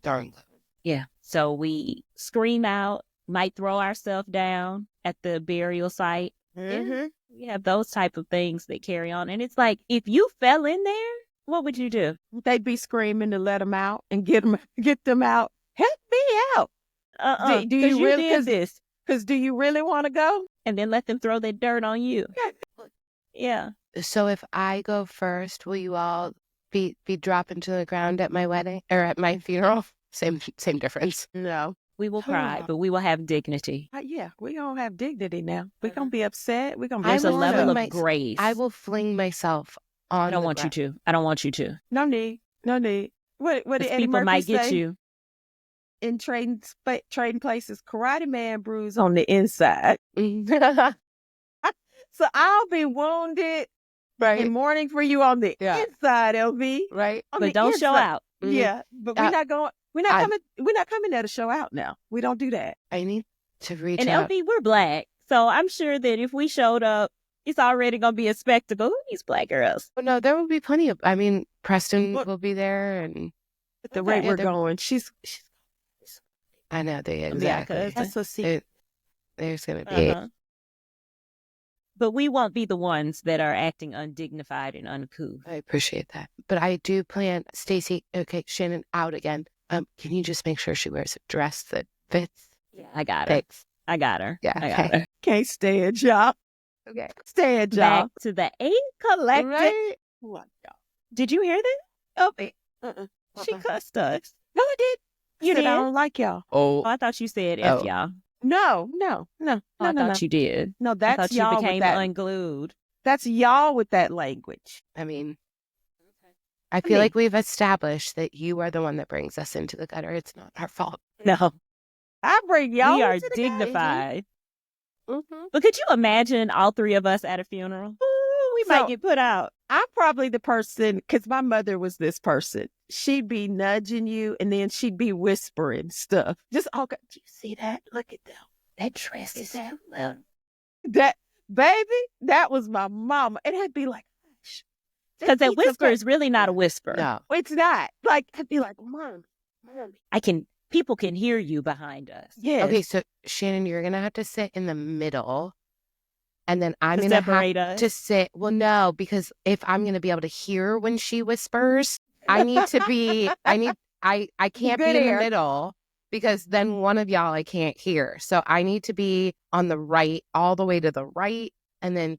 darn low. Yeah. So we scream out, might throw ourselves down at the burial site. Mm-hmm. Yeah. We have those type of things that carry on. And it's like, if you fell in there, what would you do? They'd be screaming to let them out and get them out. Help me out. Do you really did this? Because do you really want to go? And then let them throw that dirt on you. Yeah. So if I go first, will you all be dropping to the ground at my wedding or at my funeral? Same difference. No. We will cry, but we will have dignity. Yeah, we don't have dignity now. We're going to be upset. We're going to be There's a upset. level of grace. I will fling myself on I don't want you to. I don't want you to. No need. What did Eddie People Murphy might get say? you. In trading places, Karate Man bruise on the inside. So I'll be wounded in mourning for you on the inside, LV. Right. But don't show out. Yeah, but we're not going. We're not coming there to show out now. We don't do that. I need to reach and out. LV, we're Black, so I'm sure that if we showed up, it's already gonna be a spectacle. Who needs Black girls? Well, no, there will be plenty of. I mean, Preston will be there, and at the rate we're going, she's. I know they exactly. That's a secret. There's gonna be. But we won't be the ones that are acting undignified and uncouth. I appreciate that, but I do plan. Stacey, okay, Shannon out again. Can you just make sure she wears a dress that fits? Yeah, I got her. Thanks. I got her. Yeah, I got her. Can't stand y'all. Okay, stand y'all. Back to the collective. Right? What y'all? Did you hear that? LV. She cussed us. No, I did. You did? I don't like y'all. Oh, I thought you said F y'all. No. I thought you did. No, I that's thought you y'all became with that. unglued. That's y'all with that language. I mean, I feel like we've established that you are the one that brings us into the gutter. It's not our fault. No, I bring y'all. we are into the dignified. Mm-hmm. But could you imagine all three of us at a funeral? Ooh, we might get put out. I'm probably the person, because my mother was this person. She'd be nudging you, and then she'd be whispering stuff. Just, do you see that? Look at that. That dress is that low. That, baby, that was my mama. And I'd be like, hush. Because that whisper is really not a whisper. No, It's not. Like, I'd be like, Mom. People can hear you behind us. Yeah. Okay, so Shannon, you're gonna have to sit in the middle, and then I'm To gonna separate have us? to sit. Well, no, because if I'm gonna be able to hear when she whispers, I need to be. I can't Good be in ear. the middle because then one of y'all I can't hear. So I need to be on the right, all the way to the right, and then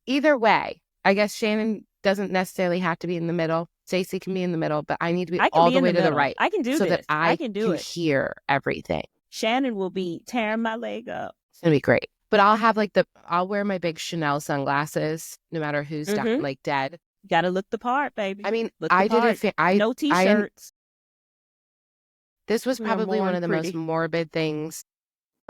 either way. I guess Shannon doesn't necessarily have to be in the middle. Stacey can be in the middle, but I need to be I can all be the in way to the middle. right. I can do so this. that I can do it. hear everything. Shannon will be tearing my leg up. It's gonna be great. But I'll have I'll wear my big Chanel sunglasses, no matter who's dead. Got to look the part, baby. I mean, Look the I did part. it. No t-shirts. This was You're probably one mourn of the most pretty. morbid things.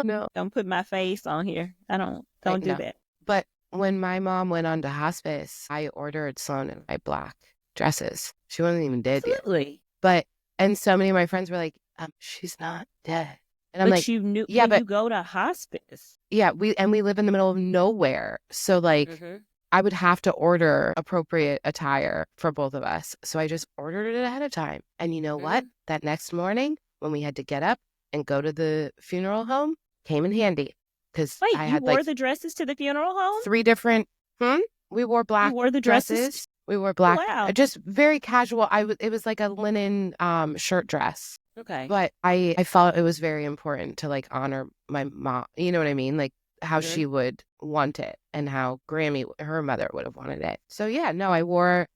No, Don't put my face on here. I don't do no. that. But when my mom went on to hospice, I ordered Sloan and I black dresses. She wasn't even dead yet. Absolutely. And so many of my friends were like, she's not dead. And I'm But like, you knew yeah, when but you go to hospice. yeah, we live in the middle of nowhere. So like Mhm. I would have to order appropriate attire for both of us. So I just ordered it ahead of time. And you know what? That next morning when we had to get up and go to the funeral home came in handy because Wait, I you had wore like the dresses to the funeral home? 3 different, we wore You black wore the dresses? dresses. We wore black, Wow. just very casual. It was like a linen shirt dress. Okay. But I felt it was very important to like honor my mom. You know what I mean? Like how she would want it and how Grammy, her mother, would have wanted it. So yeah, no, it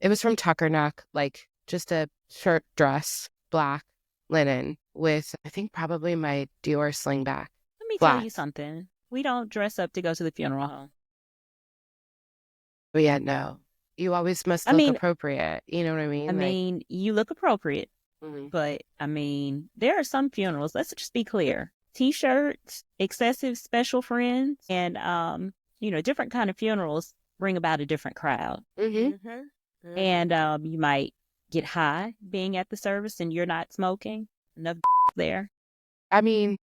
was from Tuckernuck, like just a shirt dress, black linen with, I think probably my Dior slingback. Let me tell you Flats. something. We don't dress up to go to the funeral home. But yeah, no, you always must I look mean, appropriate. You know what I mean? you look appropriate, Mhm. but there are some funerals. Let's just be clear. T-shirts, excessive special friends, and different kind of funerals bring about a different crowd. And you might get high being at the service and you're not smoking. Enough there. I mean,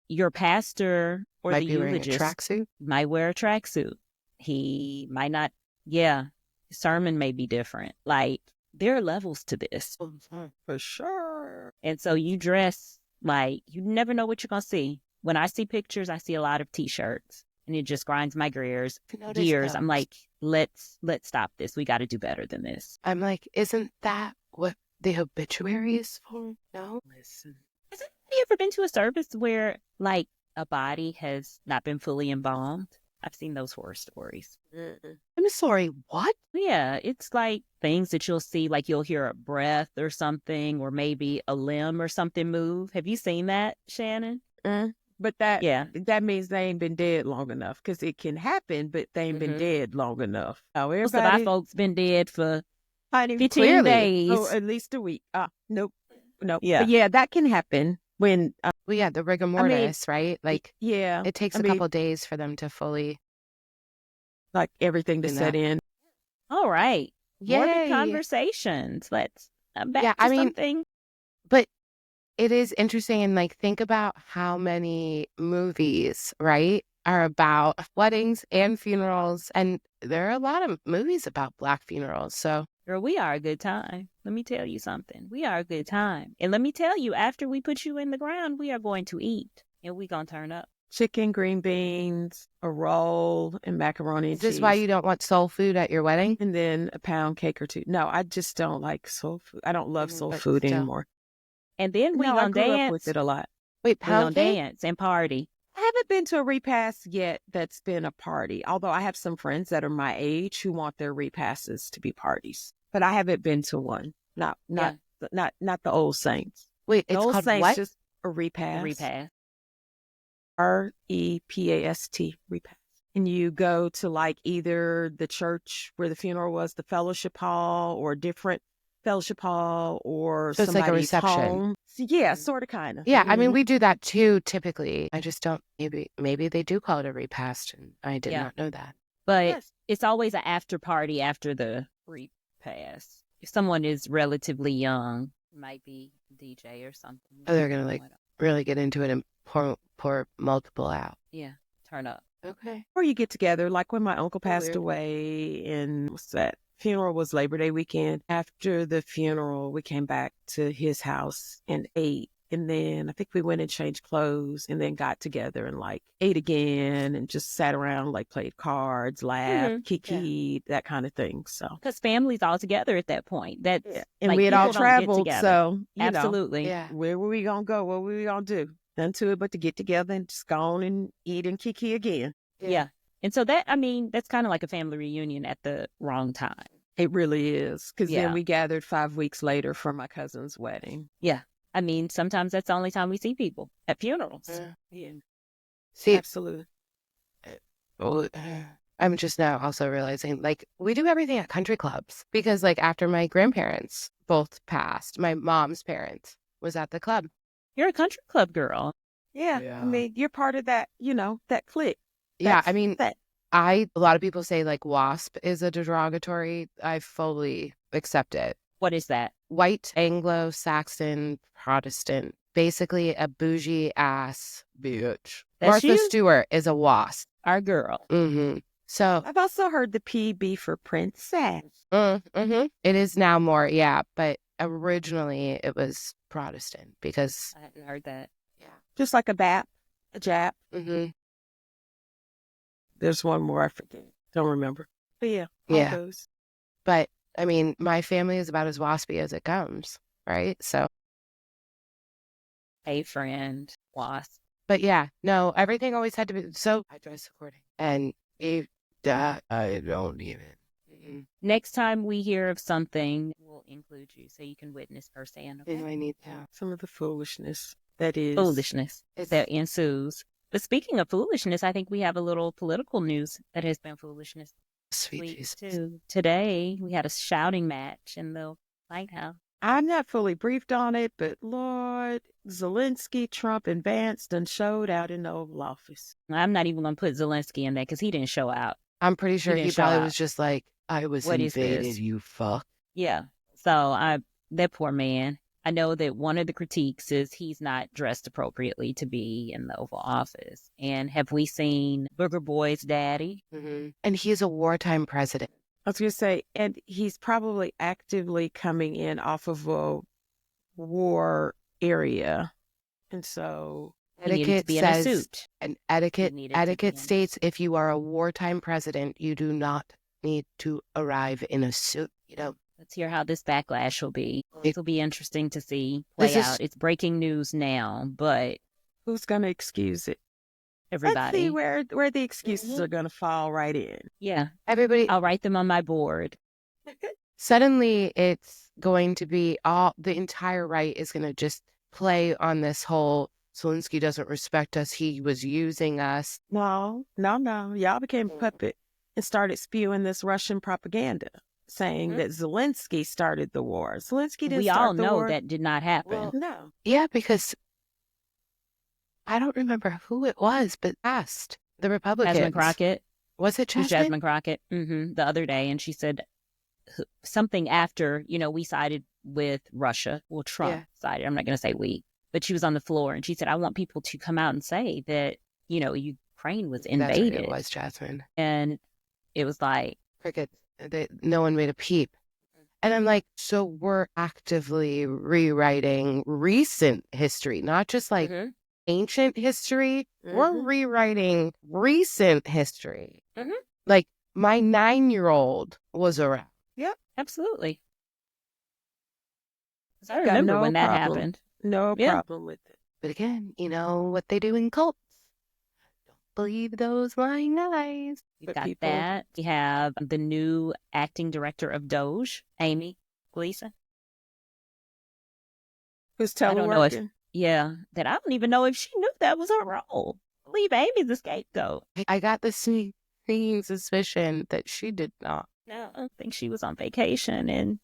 Your pastor or might the be wearing a eulogist tracksuit. might wear a tracksuit. He might not. Yeah, his sermon may be different. Like there are levels to this, For sure. and so you dress like you never know what you're gonna see. When I see pictures, I see a lot of t-shirts, and it just grinds my gears. Notice I'm those. like, let's stop this. We got to do better than this. I'm like, isn't that what the obituary is for? No? Listen. Has anybody ever been to a service where like a body has not been fully embalmed? I've seen those horror stories. I'm sorry, what? Yeah, it's like things that you'll see, like you'll hear a breath or something, or maybe a limb or something move. Have you seen that, Shannon? But that Yeah. means they ain't been dead long enough because it can happen, but they ain't been dead long enough. Oh, Most of our everybody, folks been dead for honey, 15 clearly. days. oh, at least a week. Nope. Yeah. But yeah, that can happen when, Well, yeah, the rigor I mean, mortis, right? Like, yeah, it takes I a mean, couple days for them to fully like everything to do set that. in. All right. Morbid Yay! conversations. Let's back Yeah, to I mean, something. but it is interesting. And like, think about how many movies, right, are about weddings and funerals. And there are a lot of movies about Black funerals. So, Girl, we are a good time. Let me tell you something. We are a good time. And let me tell you, after we put you in the ground, we are going to eat and we going to turn up. Chicken, green beans, a roll, and macaroni and is this cheese. why you don't want soul food at your wedding? And then a pound cake or two. No, I just don't like soul food. I don't love soul But food still. anymore. And then we No, I going to grew up dance. with it a lot. Wait, We going pound to cake? dance and party. I haven't been to a repast yet that's been a party, although I have some friends that are my age who want their repasses to be parties. But I haven't been to one. Not the old Saints. Wait, The it's old called Saints what? just a repast. Repast. REPAST, repast. And you go to like either the church where the funeral was, the fellowship hall, or a different fellowship hall, or So it's like a somebody's reception. home. So yeah, sort of, kind of. Yeah, I mean, we do that too, typically. I just don't, maybe they do call it a repast, and I did Yeah. not know that. But Yes. it's always an after party after the repast. If someone is relatively young, might be DJ or something. Oh, they're gonna like really get into it and pour multiple out. Yeah, turn up. Okay. Or you get together, like when my uncle passed weird. away, and what's that? Funeral was Labor Day weekend. After the funeral, we came back to his house and ate. And then I think we went and changed clothes and then got together and like ate again and just sat around, like played cards, laughed, kikied, that kind of thing. So, Because families all together at that point. That's and like, we had all people don't get traveled. together. So, you know, Absolutely. Yeah. where were we going to go? What were we going to do? Nothing to it but to get together and just go on and eat and kiki again. Yeah. And so that's kind of like a family reunion at the wrong time. It really is. Because Yeah. then we gathered 5 weeks later for my cousin's wedding. Yeah. Sometimes that's the only time we see people at funerals. Yeah. See, Absolutely. I'm just now also realizing, like, we do everything at country clubs because, like, after my grandparents both passed, my mom's parents was at the club. You're a country club girl. Yeah. Yeah. I mean, you're part of that, that clique. Yeah, That's I mean, that. a lot of people say like WASP is a derogatory. I fully accept it. What is that? White Anglo-Saxon Protestant, basically a bougie ass bitch. That's Martha you? Stewart is a WASP. Our girl. Mm-hmm. So, I've also heard the PB for princess. it is now more, yeah, but originally it was Protestant because, I hadn't heard that. yeah. Just like a BAP, a JAP. Mm-hmm. There's one more I forget. Don't remember. But yeah, all Yeah. those. But I mean, my family is about as waspy as it comes, right? So, Hey, friend. Wasp. but yeah, no, everything always had to be. So I dress according, and if that I don't even. Mm-mm. Next time we hear of something, we'll include you so you can witness firsthand. Okay? Do I need to? Some of the foolishness that is. Foolishness It's that ensues. But speaking of foolishness, I think we have a little political news that has been foolishness sweet week Jesus. too. Today we had a shouting match in the White House. I'm not fully briefed on it, but Lord, Zelensky, Trump, and Vance done showed out in the Oval Office. I'm not even going to put Zelensky in there because he didn't show out. I'm pretty sure didn't he show probably up. was just like, I was What is invaded, this? you fuck. Yeah. So that poor man. I know that one of the critiques is he's not dressed appropriately to be in the Oval Office. And have we seen Booger Boy's daddy? Mm-hmm. And he's a wartime president. I was going to say, and he's probably actively coming in off of a war area. And so He needed to Etiquette be in a says, suit. and He etiquette needed to be etiquette in a states if you are a wartime president, you do not need to arrive in a suit. You know, Let's hear how this backlash will be. It- It'll be interesting to see play This is- out. It's breaking news now, but who's going to excuse it? Let's everybody. see where the excuses are going to fall right in. Yeah. everybody. I'll write them on my board. Suddenly, it's going to be the entire right is going to just play on this whole Zelensky doesn't respect us. He was using us. No. Y'all became a puppet and started spewing this Russian propaganda, saying that Zelensky started the war. Zelensky didn't We start all the know war. that did not happen. Well, No. Yeah, because I don't remember who it was, but asked the Republicans. Jasmine Crockett. Was it It was Jasmine? Jasmine Crockett the other day, and she said something after, we sided with Russia. Well, Trump sided. I'm not going to say we, but she was on the floor, and she said, I want people to come out and say that, Ukraine was invaded. That's right, it was Jasmine. And it was like, Cricket. No one made a peep. And I'm like, so we're actively rewriting recent history, not just like ancient history. We're rewriting recent history. Like my 9-year-old was around. Yep. absolutely. 'Cause I Got remember no when that problem. happened. No Yeah. problem with it. But again, you know what they do in cults. Don't believe those lying eyes. We've But got people- that. We have the new acting director of Doge, Amy Gleason. Who's I don't know if- teleworking? Yeah, that I don't even know if she knew that was her role. I believe Amy's the scapegoat. I got the sneaking suspicion that she did not. No, I think she was on vacation and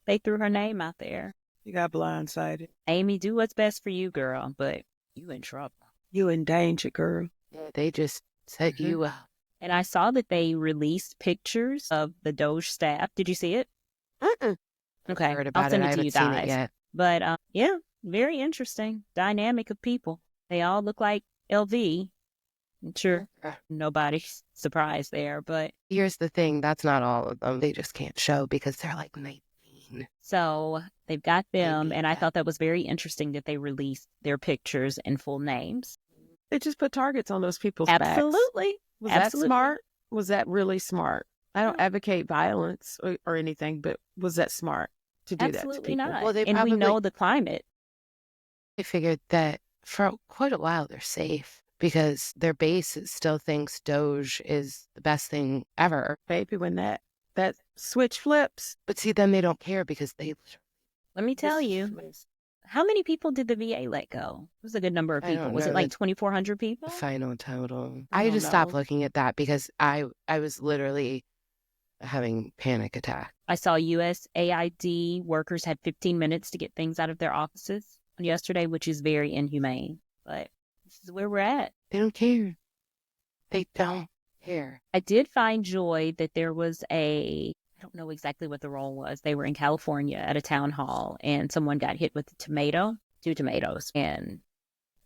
they threw her name out there. You got blindsided. Amy, do what's best for you, girl, but you in trouble. You in danger, girl. Yeah, they just set you up. And I saw that they released pictures of the Doge staff. Did you see it? Okay, Heard I'll about send it. it I to you haven't seen guys. it yet. But yeah, very interesting dynamic of people. They all look like LV. I'm sure nobody's surprised there, but Here's the thing. That's not all of them. They just can't show because they're like 19. so they've got them, Maybe and I that. thought that was very interesting that they released their pictures and full names. They just put targets on those people's backs. Absolutely. Was Absolutely. that smart? Was that really smart? I don't No. advocate violence or anything, but was that smart to do that to Absolutely people? not. Well, they and probably- we know the climate. I figured that for quite a while they're safe because their base still thinks Doge is the best thing ever. Baby, when that switch flips, But see, then they don't care because they. Let me tell you, how many people did the VA let go? It was a good number of I don't people. Was know. it like 2,400 people? The final total. I I don't just stopped know. looking at that because I was literally having panic attack. I saw USAID workers had 15 minutes to get things out of their offices. yesterday, which is very inhumane. But this is where we're at. They don't care. They don't care. I did find joy that there was I don't know exactly what the role was. They were in California at a town hall and someone got hit with a tomato, 2 tomatoes. And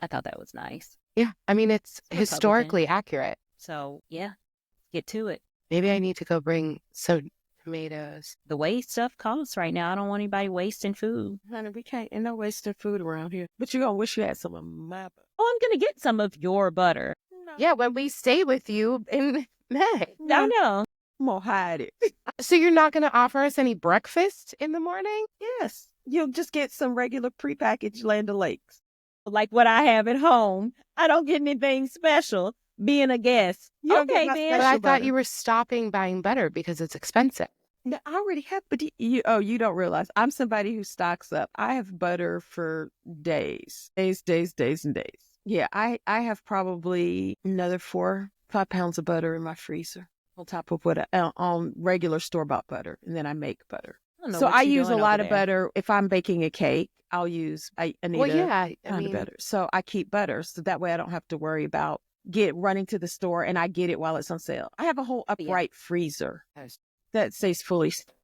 I thought that was nice. Yeah. I mean, it's Republican. historically accurate. So, yeah, get to it. Maybe I need to go bring some tomatoes. The way stuff costs right now, I don't want anybody wasting food. Honey, we can't, ain't no wasting food around here. But you're going to wish you had some of my butter. Oh, I'm going to get some of your butter. No. Yeah, when we stay with you in May. I know. I'm going to hide it. So you're not going to offer us any breakfast in the morning? Yes. You'll just get some regular prepackaged Land O'Lakes. Like what I have at home. I don't get anything special being a guest. You don't get Okay, my then. But I special thought butter. you were stopping buying butter because it's expensive. No, I already have, but you don't realize I'm somebody who stocks up. I have butter for days, and days. Yeah, I have probably another 4-5 pounds of butter in my freezer on top of what on regular store-bought butter, and then I make butter. I don't know So what I you're use a doing lot over of there. butter. If I'm baking a cake, I'll use I need Well, a yeah, I pound of mean, butter. So I keep butter, so that way I don't have to worry about running to the store, and I get it while it's on sale. I have a whole Yeah. upright freezer Nice. that stays fully stocked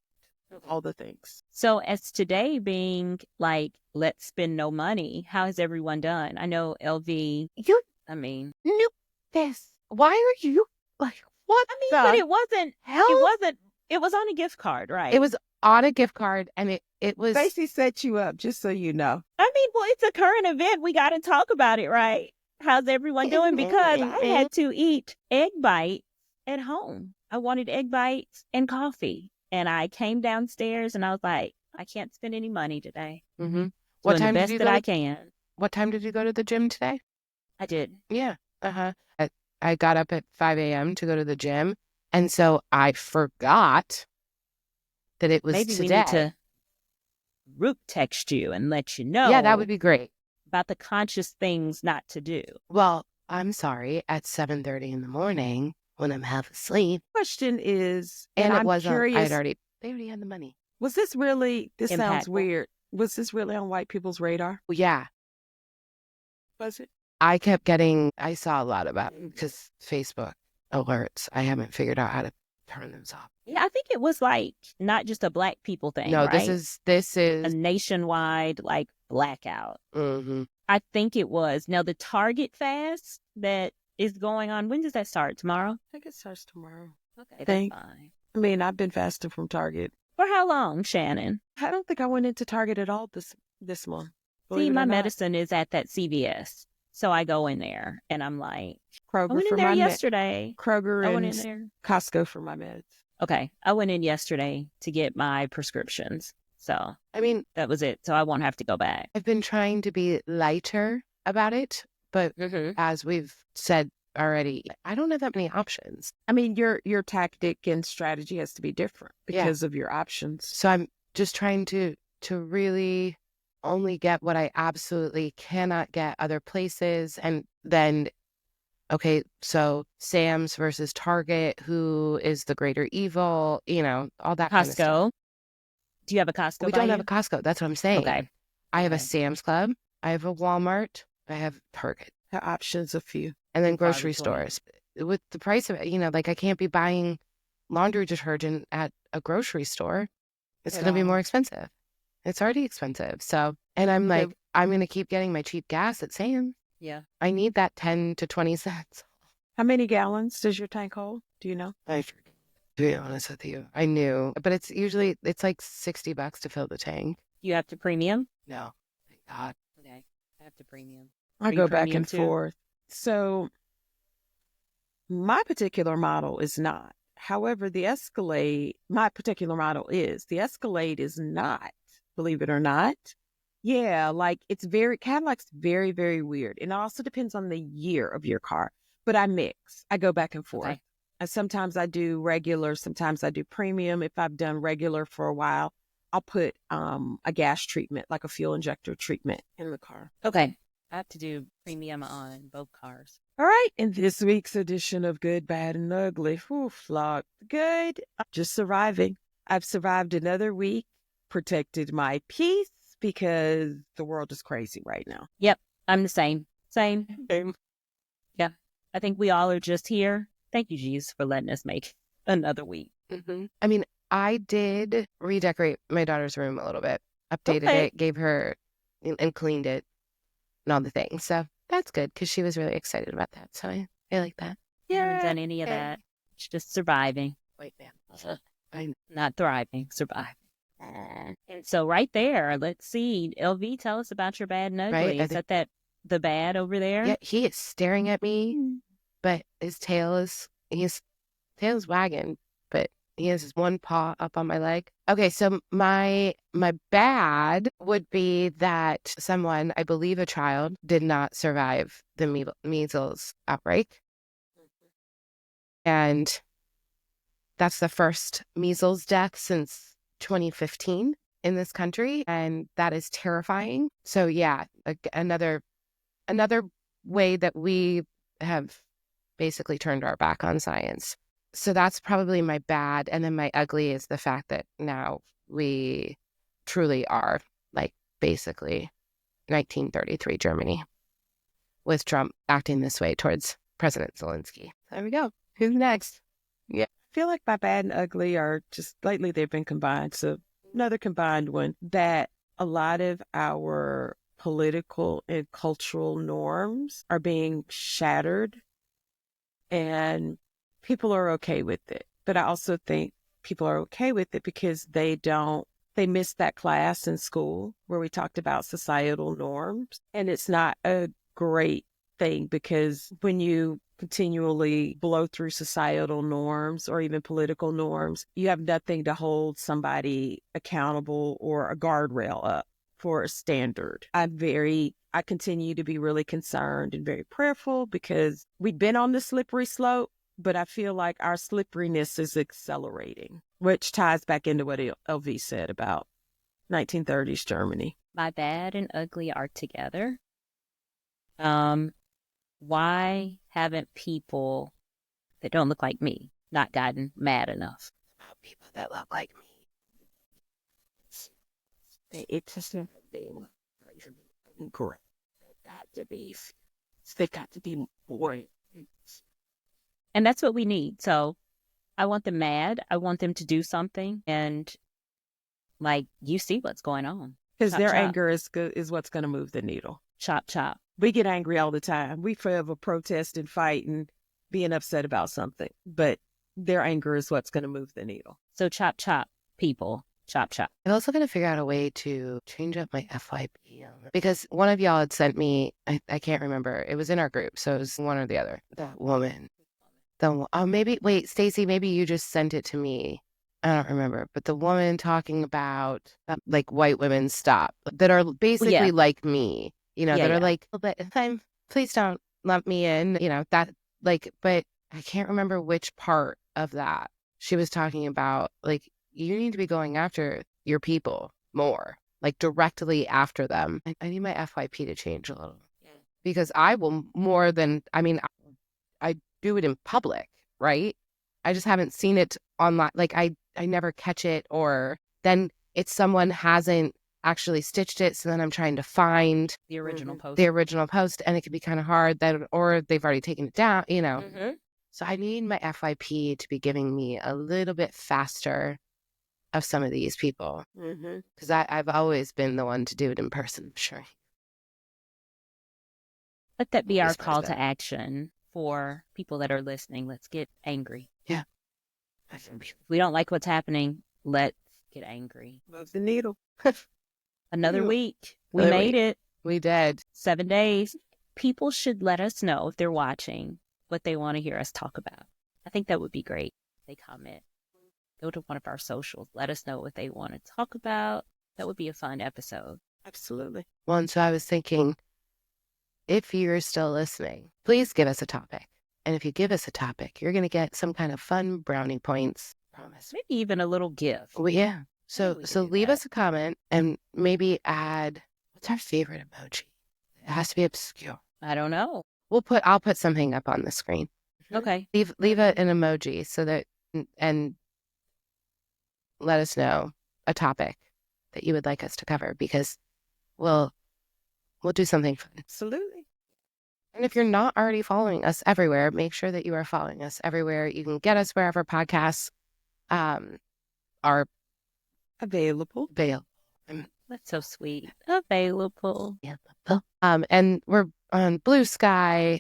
with all the things. So as today being like, let's spend no money, how has everyone done? I know LV, you I mean, knew this. Why are you like, what the but it wasn't, hell? it was on a gift card, right? It was on a gift card, and it was. Stacey set you up, just so you know. I mean, well, it's a current event. We got to talk about it, right? How's everyone doing? Because I had to eat egg bites at home. I wanted egg bites and coffee. And I came downstairs and I was like, I can't spend any money today. Mm-hmm. What Doing time the did best you that go? I can. What time did you go to the gym today? I did. Yeah. I got up at 5 a.m. to go to the gym, and so I forgot that it was Maybe today. we need to root text you and let you know. Yeah, that would be great. about the conscious things not to do. Well, I'm sorry, at 7:30 in the morning when I'm half asleep, Question is, and I'm it wasn't. curious, They already had the money. was this really? This sounds Impactful. weird. Was this really on white people's radar? Well, yeah, Was it? I saw a lot about it because Facebook alerts. I haven't figured out how to turn those off. Yeah, I think it was like not just a Black people thing. No, right? this a is. nationwide like blackout. Mhm. I think it was. Now the Target fast that is going on. When does that start? Tomorrow? I think it starts tomorrow. Okay, Think- that's fine. I mean, I've been fasting from Target. For how long, Shannon? I don't think I went into Target at all this month. Believe See, it or my not. medicine is at that CVS, so I go in there and I'm like, I Kroger went for in there my yesterday. Kroger I went in and there. Costco for my meds. Okay, I went in yesterday to get my prescriptions, so I mean, that was it. So I won't have to go back. I've been trying to be lighter about it, but as we've said already, I don't have that many options. I mean, your tactic and strategy has to be different Yeah. because of your options. So I'm just trying to really only get what I absolutely cannot get other places. And then, okay, so Sam's versus Target, who is the greater evil, all that kind of stuff. Costco. Do you have a Costco? We by don't you? have a Costco. That's what I'm saying. Okay. I have a Okay. Sam's Club. I have a Walmart. I have Target. The options a few. And then And far grocery between. stores. With the price of it, like I can't be buying laundry detergent at a grocery store. It's At going to be all. more expensive. It's already expensive. So, and I'm Okay. like, I'm going to keep getting my cheap gas at Sam's. Yeah. I need that 10 to 20 cents. How many gallons does your tank hold? Do you know? I forget, to be honest with you. I knew, but it's like $60 to fill the tank. You have to premium? No, thank God. Okay. I have to premium. I Are you go back premium and too? forth. So my particular model is not. However, my particular model is. The Escalade is not, believe it or not. Yeah, like Cadillac's very, very weird. And it also depends on the year of your car. But I mix. I go back and forth. Okay. And sometimes I do regular, sometimes I do premium. If I've done regular for a while, I'll put a gas treatment, like a fuel injector treatment in the car. Okay. I have to do premium on both cars. All right, in this week's edition of Good, Bad, and Ugly, flock, good. I'm just surviving. I've survived another week, protected my peace, because the world is crazy right now. Yep, I'm the same. Same. Same. Yeah, I think we all are just here. Thank you, Jesus, for letting us make another week. I mean, I did redecorate my daughter's room a little bit, updated it, gave her and cleaned it and all the things. So that's good because she was really excited about that. So I like that. I haven't done any of that. It's just surviving. Wait, man. Not thriving, surviving. And so right there, let's see. LV, tell us about your bad and ugly. Right, Is that the bad over there? Yeah, he is staring at me, but his tail is wagging, but he has his one paw up on my leg. Okay, so my bad would be that someone, I believe a child, did not survive the measles outbreak. And that's the first measles death since 2015 in this country, and that is terrifying. So yeah, another way that we have basically turned our back on science. So that's probably my bad. And then my ugly is the fact that now we truly are like basically 1933 Germany with Trump acting this way towards President Zelensky. There we go. Who's next? Yeah. I feel like my bad and ugly are just lately they've been combined. So another combined one, that a lot of our political and cultural norms are being shattered and people are okay with it. But I also think people are okay with it because they missed that class in school where we talked about societal norms. And it's not a great thing because when you continually blow through societal norms or even political norms, you have nothing to hold somebody accountable or a guardrail up for a standard. I continue to be really concerned and very prayerful because we've been on the slippery slope, but I feel like our slipperiness is accelerating, which ties back into what LV said about 1930s Germany. My bad and ugly are together. Why haven't people that don't look like me not gotten mad enough about people that look like me? It's just correct. They've got to be more. And that's what we need. So I want them mad. I want them to do something. And like, you see what's going on. Because their chop. anger is what's going to move the needle. Chop, chop. We get angry all the time. We forever protest and fight and being upset about something. But their anger is what's going to move the needle. So chop, chop, people. Chop, chop. I'm also going to figure out a way to change up my FYP because one of y'all had sent me, I can't remember. It was in our group. So it was one or the other. That woman. Wait, Stacey, maybe you just sent it to me. I don't remember. But the woman talking about like white women stop that are basically like me, that are like, please don't lump me in, that like, but I can't remember which part of that she was talking about. Like, you need to be going after your people more, like directly after them. I need my FYP to change a little because I will more than, I do it in public, right? I just haven't seen it online. Like I never catch it, or then it's someone hasn't actually stitched it. So then I'm trying to find the original post and it can be kind of hard then, or they've already taken it down, So I need my FYP to be giving me a little bit faster of some of these people. Because I've always been the one to do it in person, I'm sure. Let that be our call to action for people that are listening. Let's get angry. Yeah. If we don't like what's happening, let's get angry. Move the needle. Another week. We made it. We did. 7 days. People should let us know if they're watching what they want to hear us talk about. I think that would be great. They comment. Go to one of our socials. Let us know what they want to talk about. That would be a fun episode. Absolutely. Well, and so I was thinking, if you're still listening, please give us a topic. And if you give us a topic, you're going to get some kind of fun brownie points. Promise. Maybe even a little gift. Well, yeah. So leave us a comment and maybe add, what's our favorite emoji? It has to be obscure. I don't know. I'll put something up on the screen. Okay. Leave an emoji so that, and let us know a topic that you would like us to cover, because we'll do something fun. Absolutely. And if you're not already following us everywhere, make sure that you are following us everywhere. You can get us wherever podcasts are Available. available. That's so sweet. Available. And we're on Blue Sky,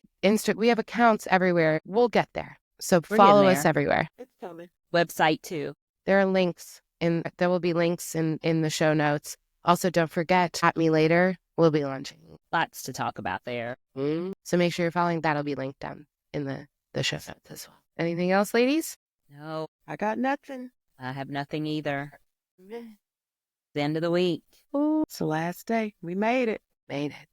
we have accounts everywhere. We'll get there. So We're follow getting us there. everywhere. It's coming. Website too. There are links there will be links in the show notes. Also, don't forget, at me later, we'll be launching. Lots to talk about there. So make sure you're following. That'll be linked down in the show notes as well. Anything else, ladies? No, I got nothing. I have nothing either. The end of the week. Ooh, it's the last day. We made it. Made it.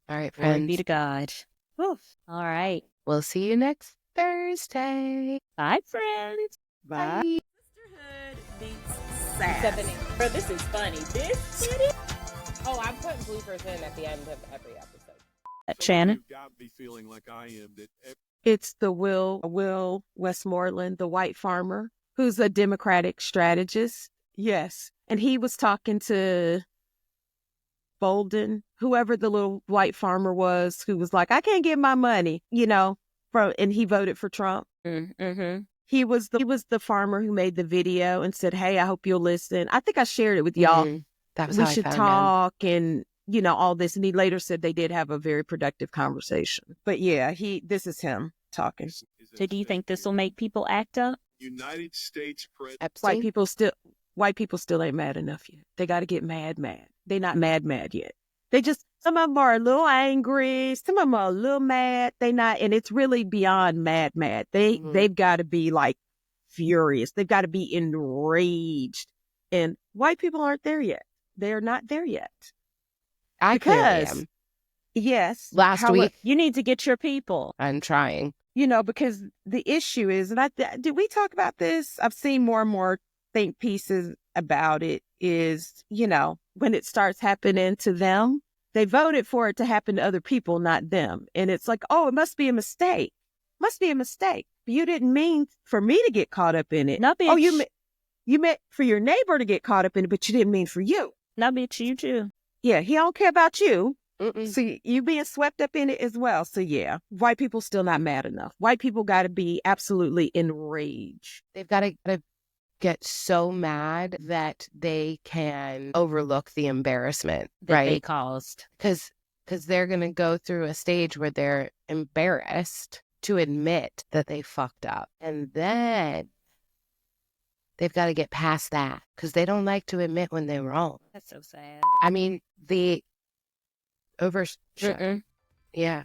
All right, Glory friends. be to God. All right. We'll see you next Thursday. Bye, friends. Bye. Sisterhood beats sass. 7, 8. Bro, this is funny. This Oh, I'm putting bloopers in at the end of every episode. Shannon. You've got me feeling like I am that It's the Will Westmoreland, the white farmer, who's a Democratic strategist. Yes. And he was talking to Bolden, whoever the little white farmer was, who was like, I can't get my money, and he voted for Trump. Mm-hmm. He was the farmer who made the video and said, hey, I hope you'll listen. I think I shared it with y'all. Mhm. That was We how I should found him. talk and, all this. And he later said they did have a very productive conversation. But yeah, this is him talking. So do you think this will make people act up? United States president. Epstein? White people still ain't mad enough yet. They got to get mad. They not mad yet. They just, some of them are a little angry. Some of them are a little mad. They not, and it's really beyond mad. They've got to be like furious. They've got to be enraged. And white people aren't there yet. They're not there yet. I clearly Because, am. yes. Last week, You need to get your people. I'm trying. Because the issue is, and did we talk about this? I've seen more and more think pieces about it is, when it starts happening to them, they voted for it to happen to other people, not them. And it's like, oh, it must be a mistake. Must be a mistake. But you didn't mean for me to get caught up in it. No, bitch. Oh, you meant for your neighbor to get caught up in it, but you didn't mean for you. No, bitch, you too. Yeah, he don't care about you. Mm-mm. So you being swept up in it as well. So yeah, white people still not mad enough. White people got to be absolutely enraged. They've got to get so mad that they can overlook the embarrassment, That they right? caused. Because they're going to go through a stage where they're embarrassed to admit that they fucked up. And then they've got to get past that because they don't like to admit when they're wrong. That's so sad. I mean, the yeah.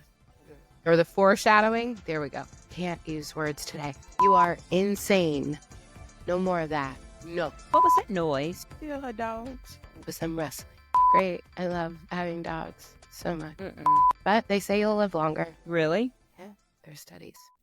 Or the foreshadowing. There we go. Can't use words today. You are insane. No more of that. No. What was that noise? Still her dogs. It was them wrestling. Great. I love having dogs so much. Mm-mm. But they say you'll live longer. Really? There's studies.